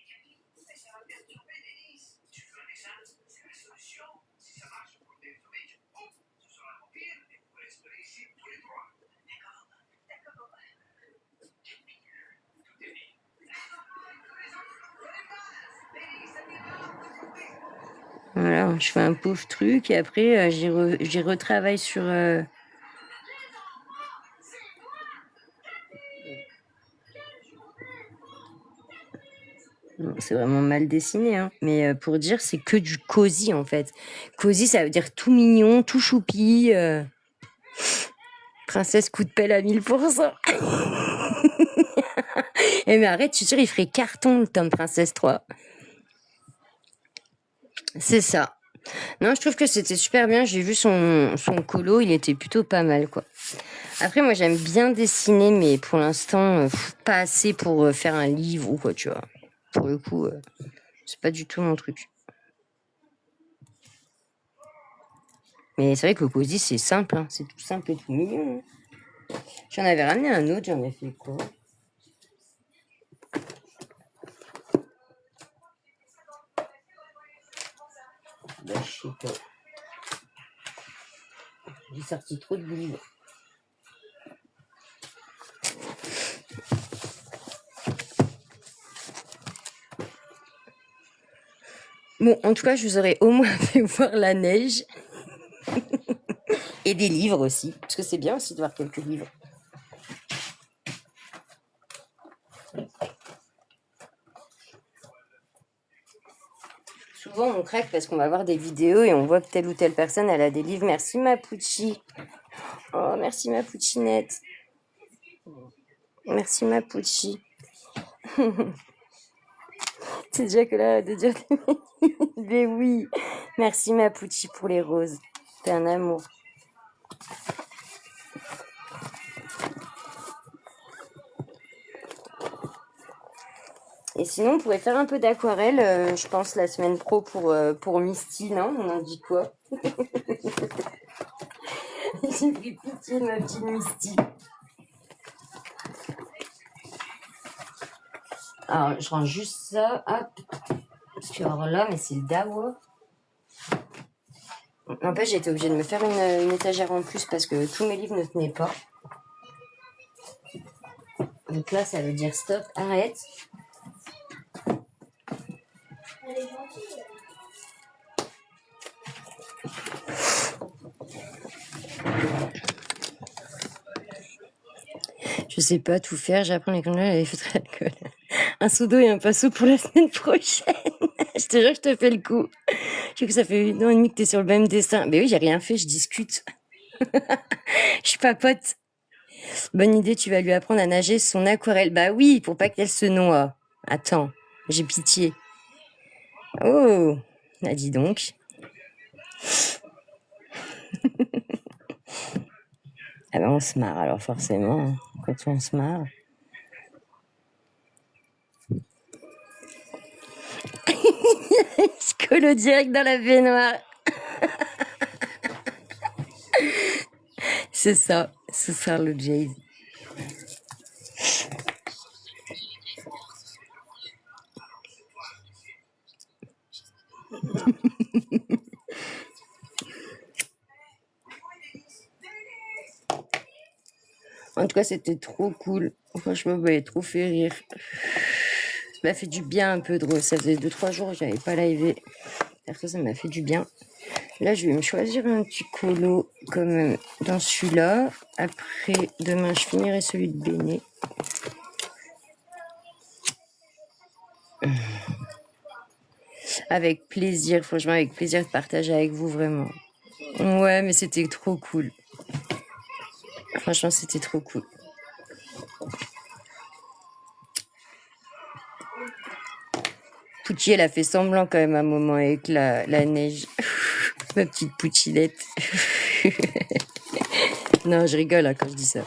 Voilà, je fais un pauvre truc et après, j'y retravaille sur... Non, c'est vraiment mal dessiné, hein. Mais pour dire, c'est que du cosy, en fait. Cosy, ça veut dire tout mignon, tout choupi. Princesse coup de pelle à 1000%. Eh mais arrête, je suis sûre, il ferait carton, le tome Princesse 3. C'est ça. Non, je trouve que c'était super bien. J'ai vu son colo, il était plutôt pas mal, quoi. Après, moi, j'aime bien dessiner, mais pour l'instant, pas assez pour faire un livre ou quoi, tu vois. Pour le coup, c'est pas du tout mon truc. Mais c'est vrai que le cosy, c'est simple, hein. C'est tout simple et tout mignon. Hein. J'en avais ramené un autre, j'en ai fait quoi? Bah, je sais pas. J'ai sorti trop de livres. Bon, en tout cas, je vous aurais au moins fait voir la neige. Et des livres aussi. Parce que c'est bien aussi de voir quelques livres. Souvent, on craque parce qu'on va voir des vidéos et on voit que telle ou telle personne, elle a des livres. Merci, ma Pouchi. Oh, merci, ma Pouchinette. Merci, ma Pouchi. C'est déjà que là, de dire mais oui. Merci, ma Pouchi, pour les roses. T'es un amour. Et sinon, on pourrait faire un peu d'aquarelle, je pense, la semaine pro pour Misty, non? On en dit quoi? J'ai pris pitié de ma petite Misty. Alors, je range juste ça, hop. Parce que alors là, mais c'est le dawa. En fait, j'ai été obligée de me faire une étagère en plus parce que tous mes livres ne tenaient pas. Donc là, ça veut dire stop, arrête. Elle est gentille. Je sais pas tout faire, j'apprends les conneries à les feutres à l'alcool. Un sudo et un passo pour la semaine prochaine. Je te jure, je te fais le coup. Je sais que ça fait 1 an et demi que t'es sur le même dessin. Mais oui, j'ai rien fait, je discute. Je papote. Bonne idée, tu vas lui apprendre à nager son aquarelle. Bah oui, pour pas qu'elle se noie. Attends, j'ai pitié. Oh, ah, dis donc. Ah ben on se marre alors forcément, quand on se marre. Je colle direct dans la baignoire. C'est ça, ce sera le Jay. En tout cas, c'était trop cool. Franchement, vous m'avez trop fait rire. Ça m'a fait du bien un peu de ça faisait 2-3 jours que j'avais pas livé. Ça m'a fait du bien. Là, je vais me choisir un petit colo comme dans celui-là. Après, demain, je finirai celui de Béné. Avec plaisir, franchement, avec plaisir de partager avec vous, vraiment. Ouais, mais c'était trop cool. Franchement, c'était trop cool. Pouchi, elle a fait semblant quand même à un moment avec la neige. Ma petite pouchinette. Non, je rigole hein, quand je dis ça.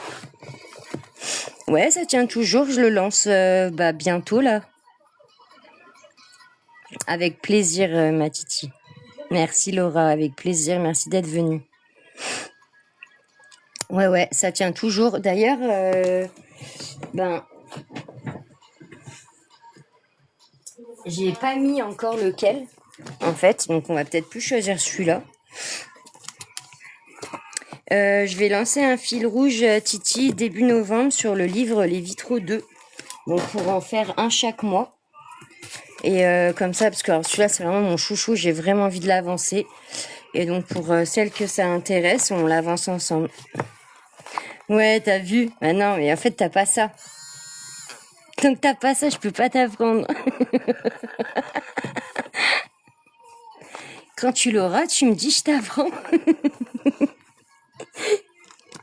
Ouais, ça tient toujours. Je le lance bientôt là. Avec plaisir, ma Titi. Merci Laura, avec plaisir. Merci d'être venue. Ouais, ça tient toujours. D'ailleurs, J'ai pas mis encore lequel, en fait, donc on va peut-être plus choisir celui-là. Je vais lancer un fil rouge Titi début novembre sur le livre Les Vitraux 2. Donc pour en faire un chaque mois. Et comme ça, parce que celui-là c'est vraiment mon chouchou, j'ai vraiment envie de l'avancer. Et donc pour celles que ça intéresse, on l'avance ensemble. Ouais, t'as vu? Bah non, mais en fait t'as pas ça. Donc t'as pas ça, je peux pas t'apprendre. Quand tu l'auras, tu me dis je t'apprends.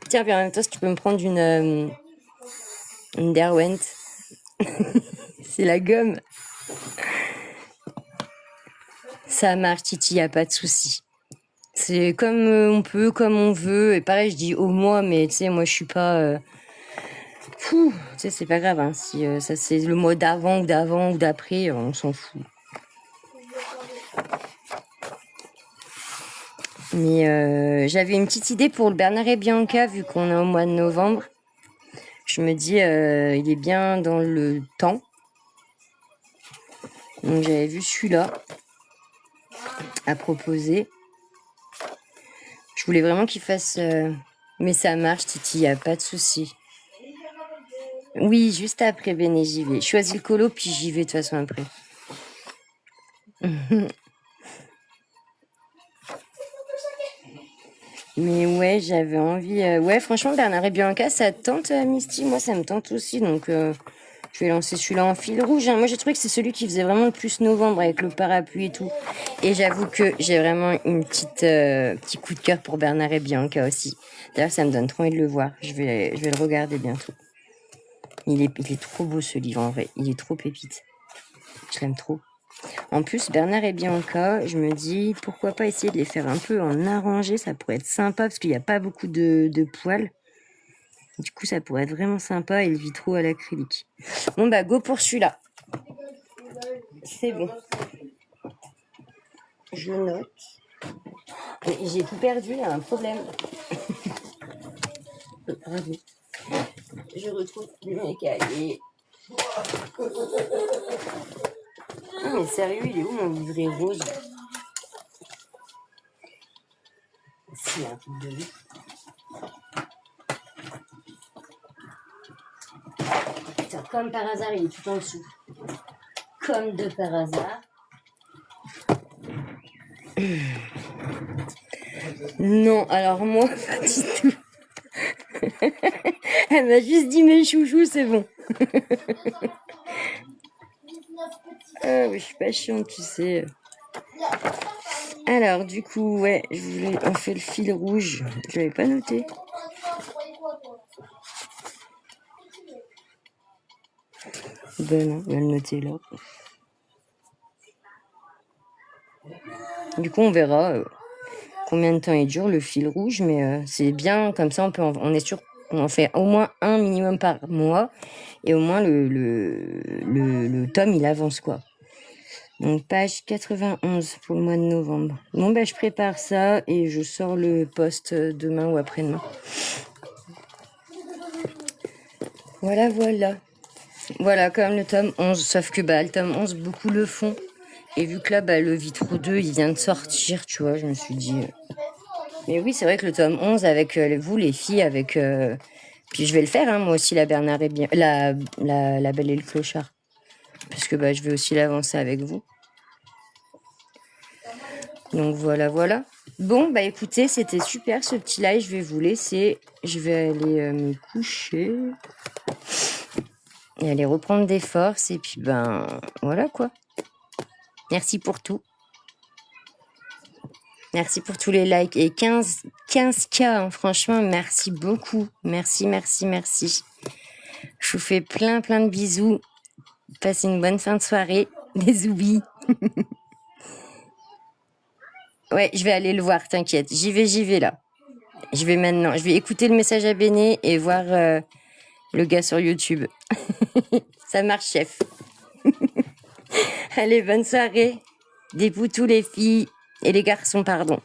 Tiens, puis en même temps, si tu peux me prendre une Derwent. C'est la gomme. Ça marche, Titi, y a pas de souci. C'est comme on peut, comme on veut. Et pareil, je dis au mois, mais tu sais, moi, je suis pas... tu sais, c'est pas grave. Hein, si ça c'est le mois d'avant ou d'après, on s'en fout. Mais j'avais une petite idée pour le Bernard et Bianca, vu qu'on est au mois de novembre. Je me dis, il est bien dans le temps. Donc j'avais vu celui-là à proposer. Je voulais vraiment qu'il fasse... Mais ça marche, Titi, y a pas de souci. Oui, juste après, Béné, j'y vais. Je choisis le colo, puis j'y vais de toute façon après. Mais ouais, j'avais envie... Ouais, franchement, Bernard et Bianca, ça te tente, Misty? Moi, ça me tente aussi, donc je vais lancer celui-là en fil rouge. Hein. Moi, j'ai trouvé que c'est celui qui faisait vraiment le plus novembre, avec le parapluie et tout. Et j'avoue que j'ai vraiment une petit coup de cœur pour Bernard et Bianca aussi. D'ailleurs, ça me donne trop envie de le voir. Je vais le regarder bientôt. Il est trop beau, ce livre, en vrai. Il est trop pépite. Je l'aime trop. En plus, Bernard et Bianca, je me dis, pourquoi pas essayer de les faire un peu en arrangé, ça pourrait être sympa, parce qu'il n'y a pas beaucoup de poils. Du coup, ça pourrait être vraiment sympa, et le vitraux à l'acrylique. Bon, bah, go pour celui-là. C'est bon. Je note. Mais j'ai tout perdu, il y a un problème. Je retrouve mes cahiers. Ah, mais sérieux, il est où mon livret rose? Si, il y a un truc de lui. Putain, comme par hasard, il est tout en dessous. Comme de par hasard. Non, alors moi, pas du tout. Elle m'a juste dit mes chouchous, c'est bon. Ah oui, je suis pas chiante, tu sais. Alors, du coup, ouais, on fait le fil rouge. Je l'avais pas noté. Ben non, on va le noter là. Du coup, on verra combien de temps il dure le fil rouge, mais c'est bien, comme ça on est sûr qu'on en fait au moins un minimum par mois, et au moins le tome il avance quoi. Donc page 91 pour le mois de novembre. Bon bah je prépare ça et je sors le post demain ou après-demain. Voilà, voilà. Voilà, comme le tome 11, sauf que bah le tome 11, beaucoup le font. Et vu que là, bah, le Vitraux 2, il vient de sortir, tu vois, je me suis dit... Mais oui, c'est vrai que le tome 11, avec vous, les filles, avec... Puis je vais le faire, hein, moi aussi, la Bernard et bien... La Belle et le Clochard. Parce que bah, je vais aussi l'avancer avec vous. Donc voilà, voilà. Bon, bah écoutez, c'était super ce petit live. Je vais vous laisser. Je vais aller me coucher. Et aller reprendre des forces. Et puis, ben, voilà quoi. Merci pour tout. Merci pour tous les likes. Et 15K, hein, franchement, merci beaucoup. Merci, merci, merci. Je vous fais plein de bisous. Passez une bonne fin de soirée. Des oublis. Ouais, je vais aller le voir, t'inquiète. J'y vais là. Je vais maintenant. Je vais écouter le message à Béné et voir le gars sur YouTube. Ça marche, chef. Allez, bonne soirée. Des poutous les filles et les garçons, pardon.